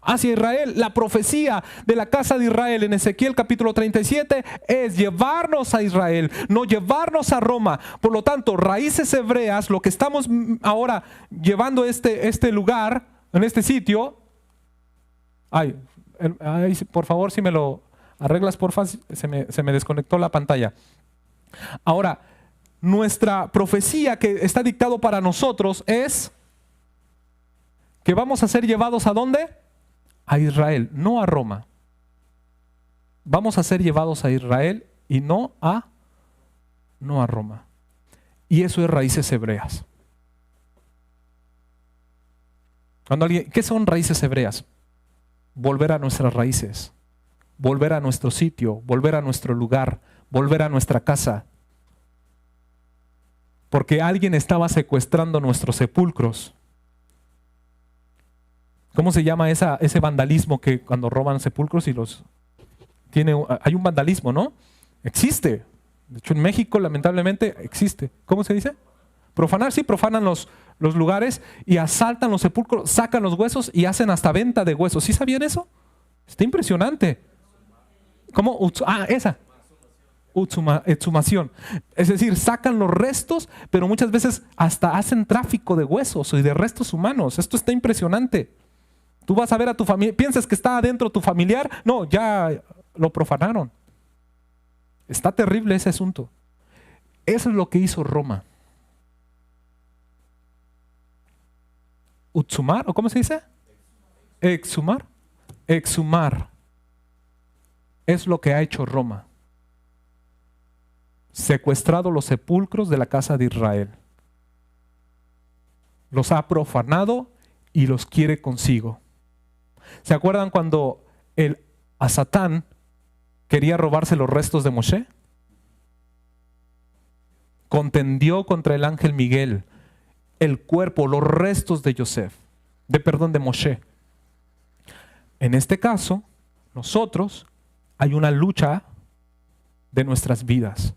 hacia Israel. La profecía de la casa de Israel en Ezequiel capítulo 37 es llevarnos a Israel, no llevarnos a Roma. Por lo tanto, raíces hebreas, lo que estamos ahora llevando este lugar, en este sitio. Por favor, si me lo arreglas, porfa, se me desconectó la pantalla. Ahora, nuestra profecía que está dictado para nosotros es que vamos a ser llevados ¿a dónde? A Israel, no a Roma. Vamos a ser llevados a Israel y no a Roma. Y eso es raíces hebreas. ¿Qué son raíces hebreas? Volver a nuestras raíces, volver a nuestro sitio, volver a nuestro lugar, volver a nuestra casa. Porque alguien estaba secuestrando nuestros sepulcros. ¿Cómo se llama ese vandalismo que cuando roban sepulcros y los hay un vandalismo, ¿no? Existe. De hecho, en México, lamentablemente, existe. ¿Cómo se dice? Profanar, sí, profanan los lugares y asaltan los sepulcros, sacan los huesos y hacen hasta venta de huesos. ¿Sí sabían eso? Está impresionante. ¿Cómo? Esa. Exhumación. Es decir, sacan los restos, pero muchas veces hasta hacen tráfico de huesos y de restos humanos. Esto está impresionante. Tú vas a ver a tu familia, piensas que está adentro tu familiar, no, ya lo profanaron. Está terrible ese asunto. Eso es lo que hizo Roma. ¿Utsumar? ¿O cómo se dice? Exhumar. Exhumar. Es lo que ha hecho Roma. Secuestrado los sepulcros de la casa de Israel. Los ha profanado y los quiere consigo. ¿Se acuerdan cuando a Satán quería robarse los restos de Moshe? Contendió contra el ángel Miguel. el cuerpo, los restos de de Moshe. En este caso, nosotros hay una lucha de nuestras vidas.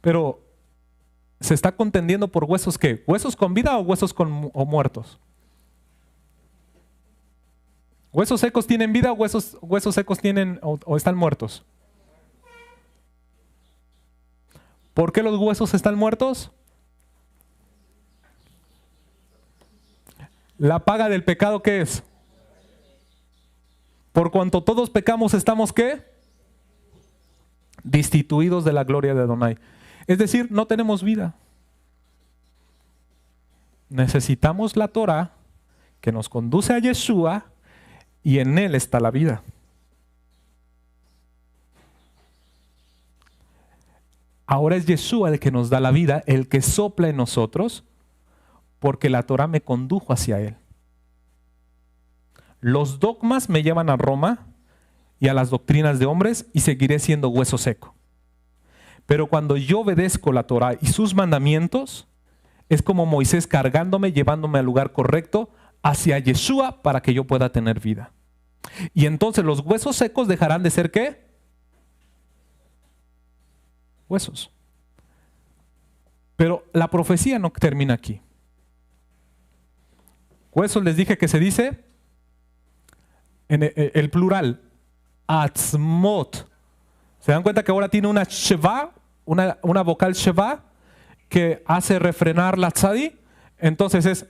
Pero ¿se está contendiendo por huesos qué? ¿Huesos con vida o huesos o muertos? ¿Huesos secos tienen vida o huesos secos tienen o están muertos? ¿Por qué los huesos están muertos? La paga del pecado, ¿qué es? Por cuanto todos pecamos, ¿estamos qué? Destituidos de la gloria de Adonai. Es decir, no tenemos vida. Necesitamos la Torah que nos conduce a Yeshua y en él está la vida. Ahora es Yeshua el que nos da la vida, el que sopla en nosotros, porque la Torah me condujo hacia él. Los dogmas me llevan a Roma y a las doctrinas de hombres y seguiré siendo hueso seco. Pero cuando yo obedezco la Torah y sus mandamientos, es como Moisés cargándome, llevándome al lugar correcto hacia Yeshua para que yo pueda tener vida. Y entonces los huesos secos dejarán de ser ¿qué? Huesos. Pero la profecía no termina aquí. Huesos les dije que se dice en el plural, atzmot. ¿Se dan cuenta que ahora tiene una sheva, una vocal sheva que hace refrenar la tzadi? Entonces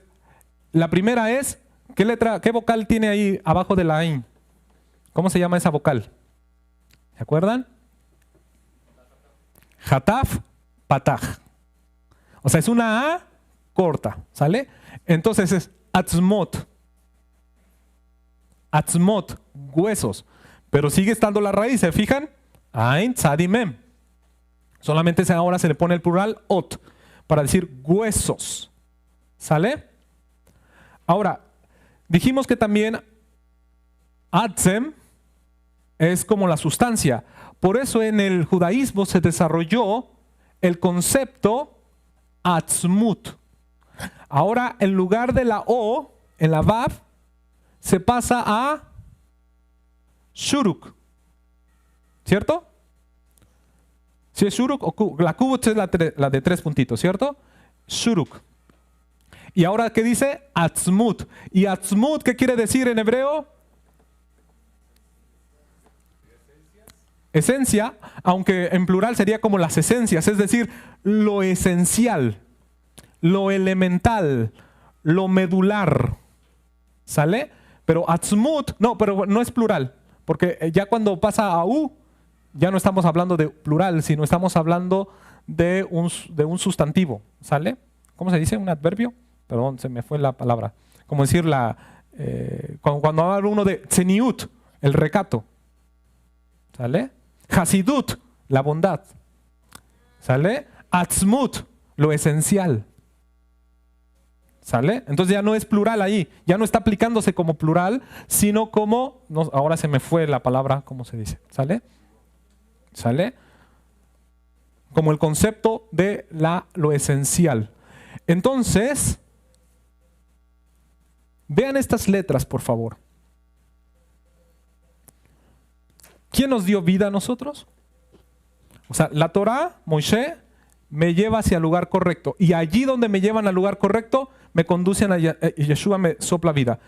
la primera es, ¿qué vocal tiene ahí abajo de la ain? ¿Cómo se llama esa vocal? ¿Se acuerdan? Hataf, pataj. O sea, es una A corta, ¿sale? Entonces es atzmot. Atzmot, huesos. Pero sigue estando la raíz, ¿se fijan? Ain, tzadi, mem. Solamente ahora se le pone el plural ot para decir huesos. ¿Sale? Ahora, dijimos que también atzem es como la sustancia. Por eso en el judaísmo se desarrolló el concepto atzmut. Ahora en lugar de la O, en la Vav, se pasa a shuruk. ¿Cierto? Si es shuruk, la kubut es la de 3 puntitos, ¿cierto? Shuruk. Y ahora, ¿qué dice? Atzmut. ¿Y atzmut qué quiere decir en hebreo? Esencia, aunque en plural sería como las esencias, es decir, lo esencial, lo elemental, lo medular. ¿Sale? Pero atzmut, pero no es plural, porque ya cuando pasa a u, ya no estamos hablando de plural, sino estamos hablando de un sustantivo. ¿Sale? ¿Cómo se dice? ¿Un adverbio? Perdón, se me fue la palabra. Como decir cuando habla uno de tzeniut, el recato. ¿Sale? Hasidut, la bondad. ¿Sale? Atzmut, lo esencial. ¿Sale? Entonces ya no es plural ahí, ya no está aplicándose como plural, sino como, ahora se me fue la palabra, ¿cómo se dice? ¿Sale? ¿Sale? Como el concepto de lo esencial. Entonces, vean estas letras, por favor. ¿Quién nos dio vida a nosotros? O sea, la Torah, Moisés, me lleva hacia el lugar correcto. Y allí donde me llevan al lugar correcto, me conducen a Yeshua, me sopla vida.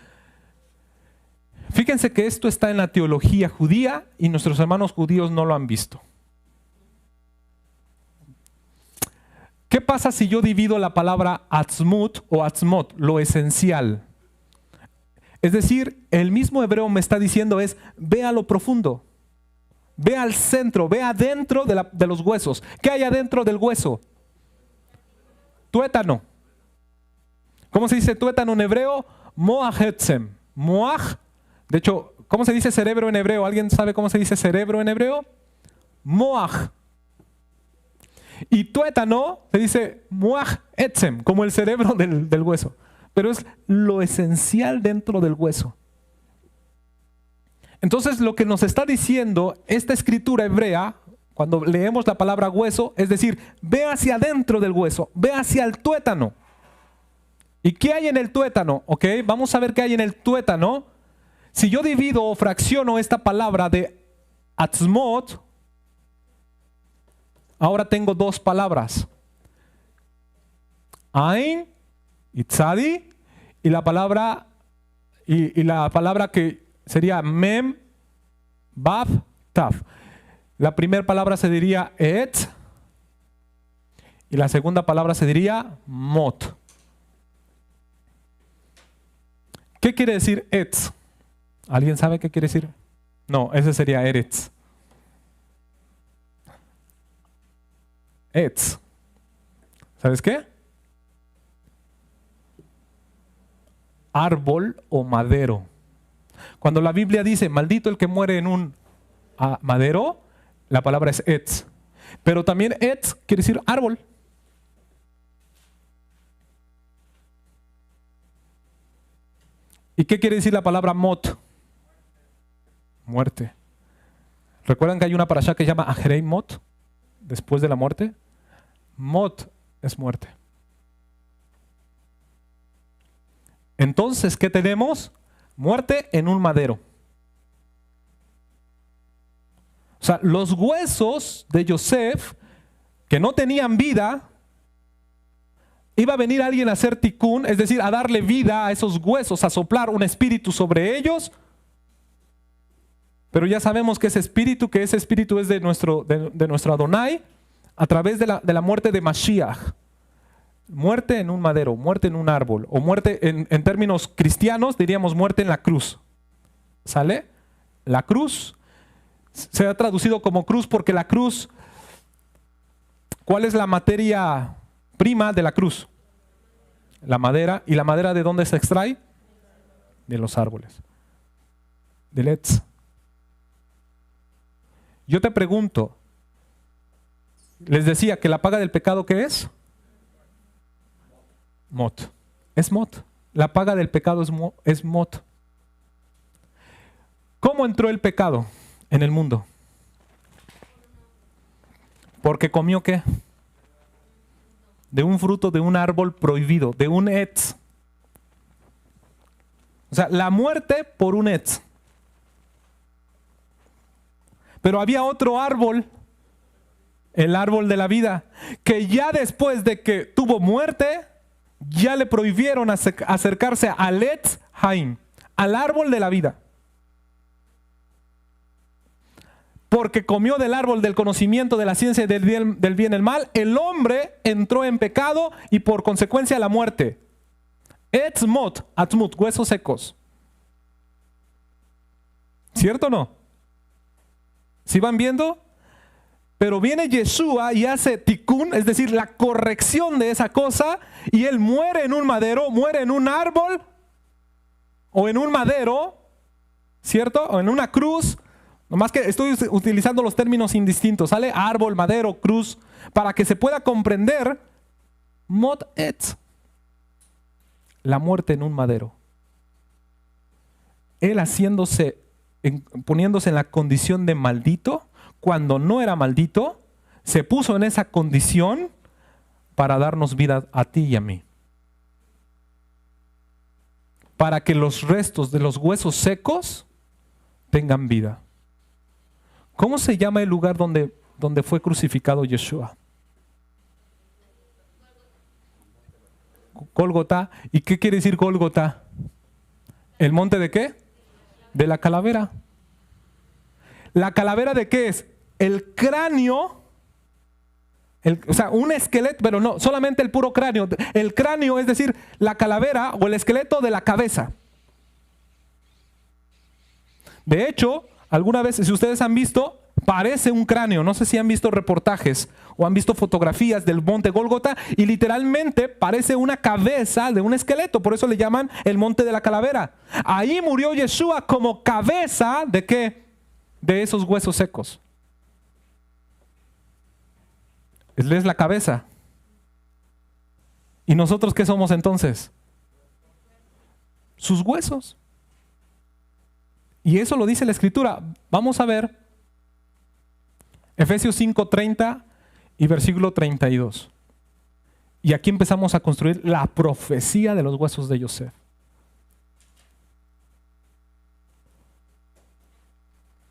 Fíjense que esto está en la teología judía y nuestros hermanos judíos no lo han visto. ¿Qué pasa si yo divido la palabra atzmut o atzmot, lo esencial? Es decir, el mismo hebreo me está diciendo ve a lo profundo. Ve al centro, ve adentro de los huesos. ¿Qué hay adentro del hueso? Tuétano. ¿Cómo se dice tuétano en hebreo? Moach etzem. Moach. De hecho, ¿cómo se dice cerebro en hebreo? ¿Alguien sabe cómo se dice cerebro en hebreo? Moach. Y tuétano se dice moach etzem, como el cerebro del hueso. Pero es lo esencial dentro del hueso. Entonces lo que nos está diciendo esta escritura hebrea, cuando leemos la palabra hueso, es decir, ve hacia adentro del hueso, ve hacia el tuétano. ¿Y qué hay en el tuétano? Ok, vamos a ver qué hay en el tuétano. Si yo divido o fracciono esta palabra de atzmot, ahora tengo dos palabras. Ain y tzadi, y la palabra que sería mem, baf, taf. La primera palabra se diría et y la segunda palabra se diría mot. ¿Qué quiere decir etz? ¿Alguien sabe qué quiere decir? No, ese sería eretz. Etz. ¿Sabes qué? Árbol o madero. Cuando la Biblia dice maldito el que muere en un madero, la palabra es etz. Pero también etz quiere decir árbol. ¿Y qué quiere decir la palabra mot? Muerte. ¿Recuerdan que hay una parashá que se llama Ahrei Mot? Después de la muerte. Mot es muerte. Entonces, ¿qué tenemos? Muerte en un madero. O sea, los huesos de Yosef, que no tenían vida, iba a venir alguien a hacer tikkun, es decir, a darle vida a esos huesos, a soplar un espíritu sobre ellos. Pero ya sabemos que ese espíritu es de nuestro Adonai, a través de la muerte de Mashiach. Muerte en un madero, muerte en un árbol, o muerte en términos cristianos diríamos muerte en la cruz. ¿Sale? La cruz se ha traducido como cruz porque la cruz, ¿cuál es la materia prima de la cruz? La madera. ¿Y la madera de dónde se extrae? De los árboles. Del etz. Yo te pregunto, les decía que la paga del pecado, ¿qué es? Mot. Es mot. La paga del pecado es mot. ¿Cómo entró el pecado en el mundo? Porque comió ¿qué? De un fruto de un árbol prohibido, de un etz. O sea, la muerte por un etz. Pero había otro árbol, el árbol de la vida, que ya después de que tuvo muerte, ya le prohibieron acercarse al etz haim, al árbol de la vida. Porque comió del árbol del conocimiento de la ciencia y del bien y el mal, el hombre entró en pecado y por consecuencia la muerte. Etzmot, atzmut, huesos secos. ¿Cierto o no? ¿Sí van viendo? Pero viene Yeshua y hace tikkun, es decir, la corrección de esa cosa, y él muere en un madero, muere en un árbol, o en un madero, ¿cierto? O en una cruz. Nomás que estoy utilizando los términos indistintos, ¿sale? Árbol, madero, cruz, para que se pueda comprender mot etz, la muerte en un madero. Él poniéndose en la condición de maldito, cuando no era maldito, se puso en esa condición para darnos vida a ti y a mí. Para que los restos de los huesos secos tengan vida. ¿Cómo se llama el lugar donde fue crucificado Yeshua? Gólgota. ¿Y qué quiere decir Gólgota? ¿El monte de qué? De la calavera. ¿La calavera de qué es? El cráneo. O sea, un esqueleto, pero no, solamente el puro cráneo. El cráneo, es decir, la calavera o el esqueleto de la cabeza. De hecho, alguna vez, si ustedes han visto, parece un cráneo. No sé si han visto reportajes o han visto fotografías del monte Gólgota y literalmente parece una cabeza de un esqueleto. Por eso le llaman el monte de la calavera. Ahí murió Yeshua como cabeza ¿de qué? De esos huesos secos. Él es la cabeza. ¿Y nosotros qué somos entonces? Sus huesos. Y eso lo dice la Escritura. Vamos a ver Efesios 5:30 y versículo 32. Y aquí empezamos a construir la profecía de los huesos de Yosef.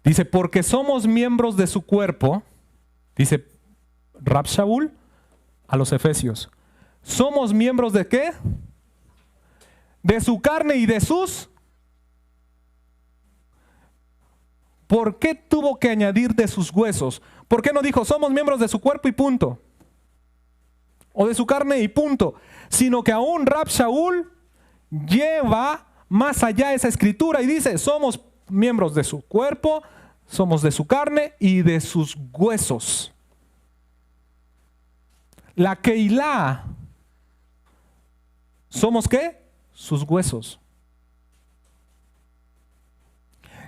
Dice, porque somos miembros de su cuerpo, dice Rab Shaul a los efesios. ¿Somos miembros de qué? De su carne y de sus. ¿Por qué tuvo que añadir de sus huesos? ¿Por qué no dijo somos miembros de su cuerpo y punto? O de su carne y punto. Sino que aún Rab Shaul lleva más allá esa escritura y dice somos miembros de su cuerpo, somos de su carne y de sus huesos. La Keilah, ¿somos qué? Sus huesos.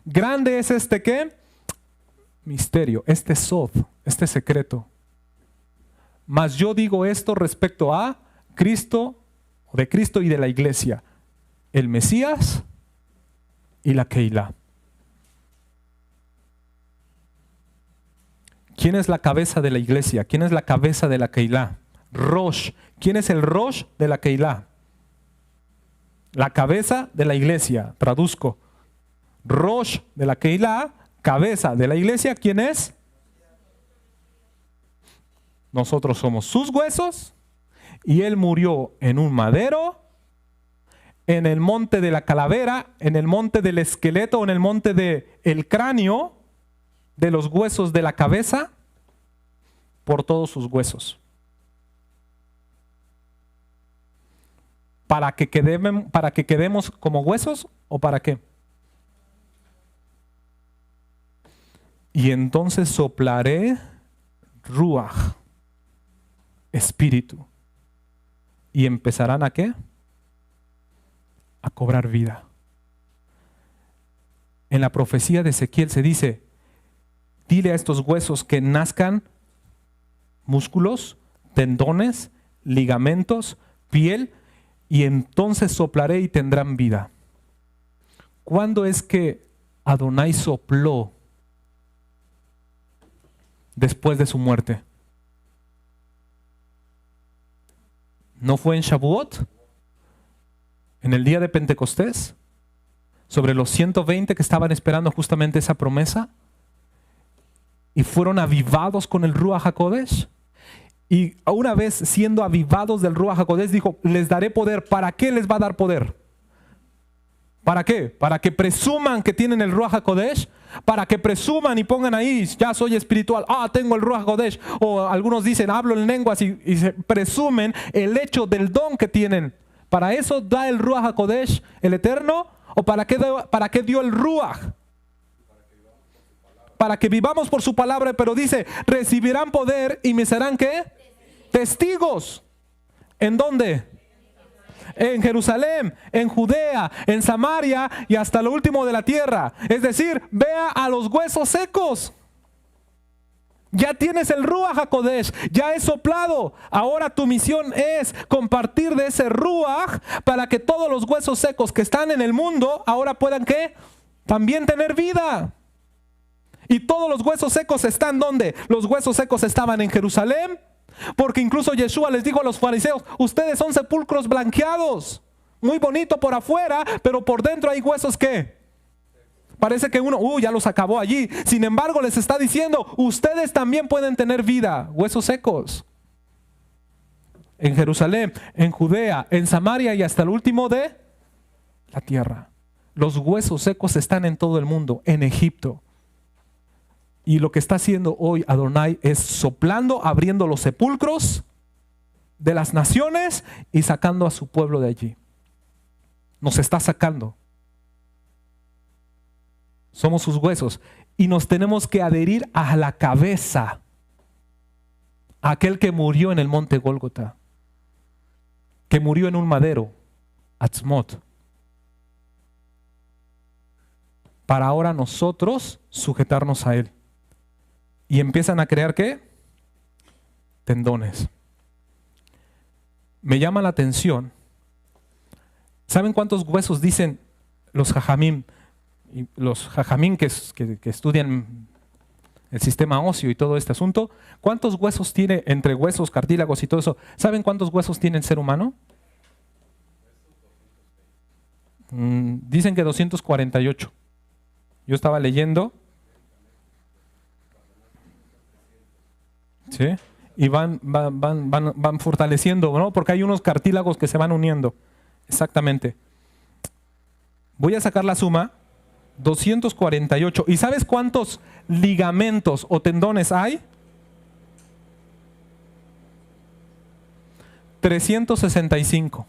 Grande es este ¿qué? Misterio, este sod, este secreto. Mas yo digo esto respecto a Cristo, de Cristo y de la iglesia, el Mesías y la Keilah. ¿Quién es la cabeza de la iglesia? ¿Quién es la cabeza de la Keilah? Rosh. ¿Quién es el Rosh de la Keilah? La cabeza de la iglesia. Traduzco. Rosh de la Keilah, cabeza de la iglesia. ¿Quién es? Nosotros somos sus huesos y él murió en un madero, en el monte de la calavera, en el monte del esqueleto, en el monte del cráneo, de los huesos de la cabeza, por todos sus huesos. ¿Para que quedemos como huesos o para qué? Y entonces soplaré ruach, espíritu. ¿Y empezarán a qué? A cobrar vida. En la profecía de Ezequiel se dice, dile a estos huesos que nazcan músculos, tendones, ligamentos, piel, y entonces soplaré y tendrán vida. ¿Cuándo es que Adonai sopló después de su muerte? ¿No fue en Shavuot? ¿En el día de Pentecostés? ¿Sobre los 120 que estaban esperando justamente esa promesa? Y fueron avivados con el Ruach HaKodesh. Y una vez siendo avivados del Ruach HaKodesh, dijo, les daré poder. ¿Para qué les va a dar poder? ¿Para qué? ¿Para que presuman que tienen el Ruach HaKodesh? ¿Para que presuman y pongan ahí, ya soy espiritual, tengo el Ruach HaKodesh? O algunos dicen, hablo en lenguas y se presumen el hecho del don que tienen. ¿Para eso da el Ruach HaKodesh el Eterno? ¿O para qué dio el Ruach? Para que vivamos por su palabra, pero dice, recibirán poder y me serán ¿qué? Testigos. ¿En dónde? En Jerusalén, en Judea, en Samaria y hasta lo último de la tierra. Es decir, vea a los huesos secos. Ya tienes el Ruach HaKodesh, ya es soplado. Ahora tu misión es compartir de ese Ruach para que todos los huesos secos que están en el mundo ahora puedan ¿qué? También tener vida. Y todos los huesos secos están ¿dónde? Los huesos secos estaban en Jerusalén. Porque incluso Yeshua les dijo a los fariseos, ustedes son sepulcros blanqueados. Muy bonito por afuera, pero por dentro hay huesos que parece que uno, ya los acabó allí. Sin embargo, les está diciendo, ustedes también pueden tener vida. Huesos secos. En Jerusalén, en Judea, en Samaria y hasta el último de la tierra. Los huesos secos están en todo el mundo, en Egipto. Y lo que está haciendo hoy Adonai es soplando, abriendo los sepulcros de las naciones y sacando a su pueblo de allí. Nos está sacando. Somos sus huesos y nos tenemos que adherir a la cabeza, a aquel que murió en el monte Gólgota, que murió en un madero, Atzmot, para ahora nosotros sujetarnos a él. Y empiezan a crear ¿qué? Tendones. Me llama la atención. ¿Saben cuántos huesos dicen los jajamim? Y los jajamim que estudian el sistema óseo y todo este asunto. ¿Cuántos huesos tiene entre huesos, cartílagos y todo eso? ¿Saben cuántos huesos tiene el ser humano? Dicen que 248. Yo estaba leyendo. ¿Sí? Y van fortaleciendo, ¿no? Porque hay unos cartílagos que se van uniendo. Exactamente. Voy a sacar la suma. 248. ¿Y sabes cuántos ligamentos o tendones hay? 365.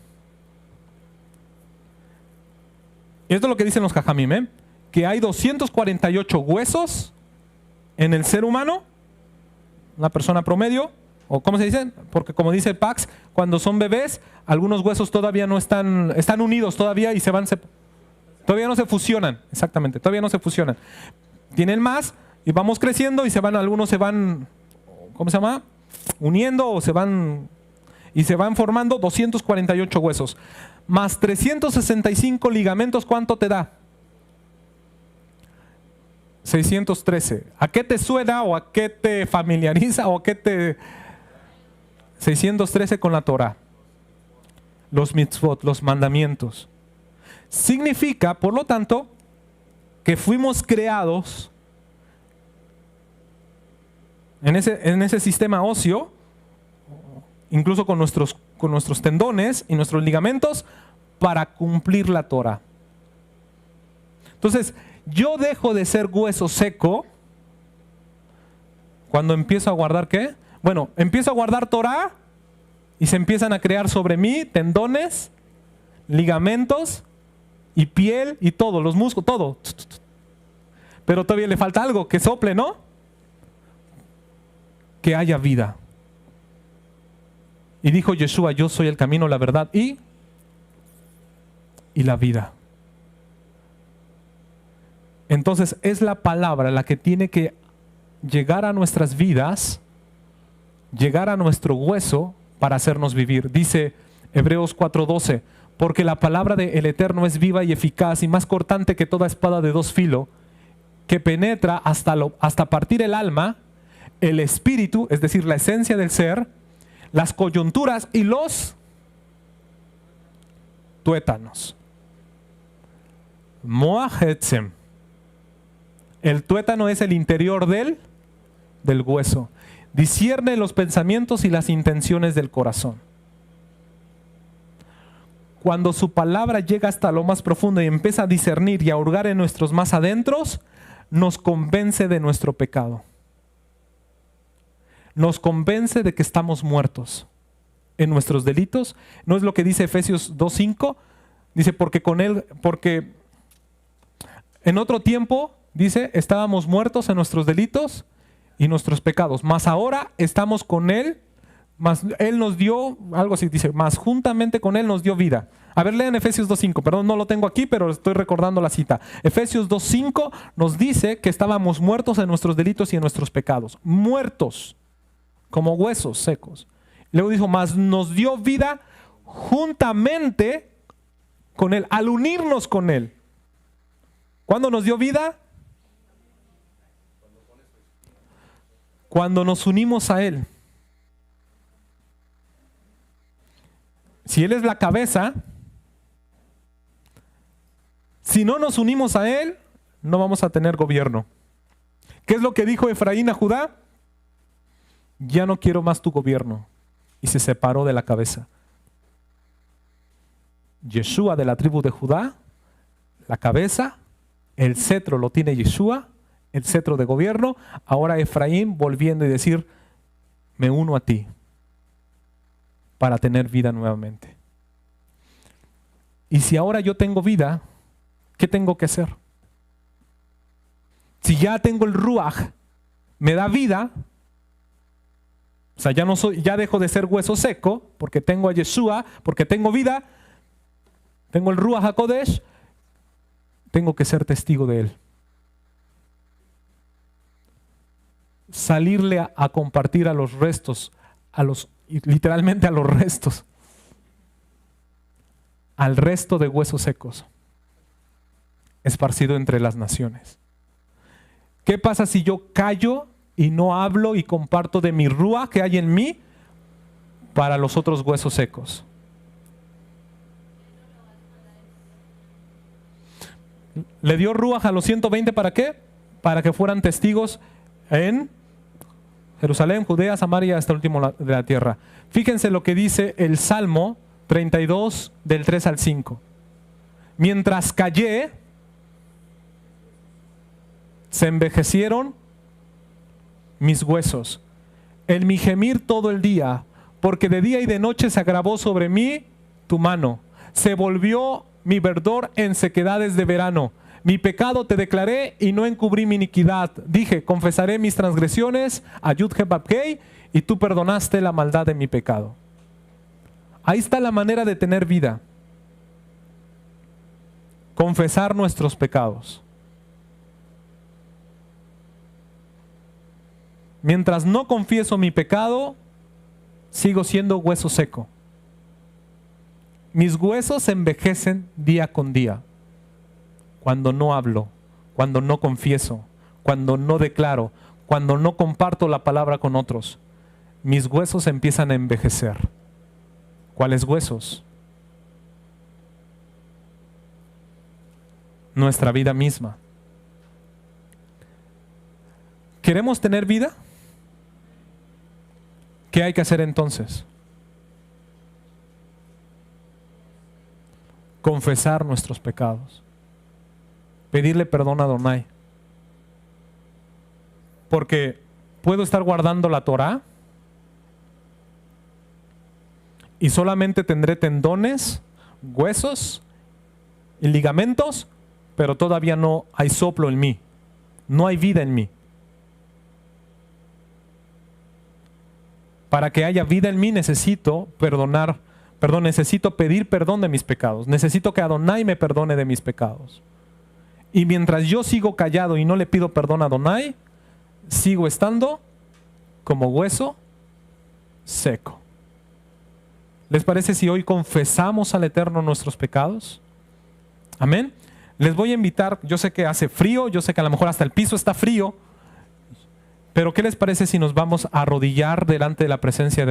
Esto es lo que dicen los Jajamim, ¿eh? Que hay 248 huesos en el ser humano, una persona promedio, o ¿cómo se dicen? Porque como dice Pax, cuando son bebés, algunos huesos todavía no están unidos todavía y todavía no se fusionan, exactamente, todavía no se fusionan. Tienen más y vamos creciendo y algunos se van, ¿cómo se llama? Uniendo o se van formando 248 huesos. Más 365 ligamentos, ¿cuánto te da? 613. ¿A qué te suena o a qué te familiariza o a qué te... 613 con la Torah. Los mitzvot, los mandamientos. Significa, por lo tanto, que fuimos creados en ese sistema óseo, incluso con nuestros tendones y nuestros ligamentos, para cumplir la Torah. Entonces, yo dejo de ser hueso seco cuando empiezo a guardar ¿qué? Bueno, empiezo a guardar Torah y se empiezan a crear sobre mí tendones, ligamentos y piel y todo, los músculos, todo. Pero todavía le falta algo, que sople, ¿no? Que haya vida. Y dijo Yeshua, yo soy el camino, la verdad y la vida. Entonces es la palabra la que tiene que llegar a nuestras vidas, llegar a nuestro hueso para hacernos vivir. Dice Hebreos 4:12, porque la palabra del Eterno es viva y eficaz y más cortante que toda espada de dos filos, que penetra hasta partir el alma, el espíritu, es decir, la esencia del ser, las coyunturas y los tuétanos. Moach etzem. El tuétano es el interior del hueso. Discierne los pensamientos y las intenciones del corazón. Cuando su palabra llega hasta lo más profundo y empieza a discernir y a hurgar en nuestros más adentros, nos convence de nuestro pecado. Nos convence de que estamos muertos en nuestros delitos. ¿No es lo que dice Efesios 2:5? Dice, porque en otro tiempo, dice, estábamos muertos en nuestros delitos y nuestros pecados, mas ahora estamos con Él, mas Él nos dio, algo así dice, mas juntamente con Él nos dio vida. A ver, lean Efesios 2:5, perdón, no lo tengo aquí, pero estoy recordando la cita. Efesios 2:5 nos dice que estábamos muertos en nuestros delitos y en nuestros pecados. Muertos, como huesos secos. Luego dijo, mas nos dio vida juntamente con Él, al unirnos con Él. ¿Cuándo nos dio vida? Cuando nos unimos a Él. Si Él es la cabeza, si no nos unimos a Él, no vamos a tener gobierno. ¿Qué es lo que dijo Efraín a Judá? Ya no quiero más tu gobierno. Y se separó de la cabeza. Yeshua de la tribu de Judá, la cabeza, el cetro lo tiene Yeshua, el cetro de gobierno. Ahora Efraín volviendo y decir, me uno a ti para tener vida nuevamente. Y si ahora yo tengo vida, ¿qué tengo que hacer? Si ya tengo el Ruach, me da vida, o sea, ya dejo de ser hueso seco, porque tengo a Yeshua, porque tengo vida, tengo el Ruach HaKodesh, tengo que ser testigo de Él. Salirle a compartir a los restos, literalmente a los restos, al resto de huesos secos, esparcido entre las naciones. ¿Qué pasa si yo callo y no hablo y comparto de mi rúa que hay en mí para los otros huesos secos. Le dio rúa a los 120, ¿para qué? Para que fueran testigos en Jerusalén, Judea, Samaria, hasta el último de la tierra. Fíjense lo que dice el Salmo 32, del 3 al 5. Mientras callé, se envejecieron mis huesos, en mi gemir todo el día, porque de día y de noche se agravó sobre mí tu mano. Se volvió mi verdor en sequedades de verano. Mi pecado te declaré y no encubrí mi iniquidad. Dije, confesaré mis transgresiones a Yud-He-Vav-Hei, y tú perdonaste la maldad de mi pecado. Ahí está la manera de tener vida. Confesar nuestros pecados. Mientras no confieso mi pecado, sigo siendo hueso seco. Mis huesos se envejecen día con día. Cuando no hablo, cuando no confieso, cuando no declaro, cuando no comparto la palabra con otros, mis huesos empiezan a envejecer. ¿Cuáles huesos? Nuestra vida misma. ¿Queremos tener vida? ¿Qué hay que hacer entonces? Confesar nuestros pecados. Pedirle perdón a Adonai. Porque puedo estar guardando la Torá y solamente tendré tendones, huesos y ligamentos, pero todavía no hay soplo en mí. No hay vida en mí. Para que haya vida en mí necesito necesito pedir perdón de mis pecados. Necesito que Adonai me perdone de mis pecados. Y mientras yo sigo callado y no le pido perdón a Adonai, sigo estando como hueso seco. ¿Les parece si hoy confesamos al Eterno nuestros pecados? Amén. Les voy a invitar, yo sé que hace frío, yo sé que a lo mejor hasta el piso está frío, pero ¿qué les parece si nos vamos a arrodillar delante de la presencia de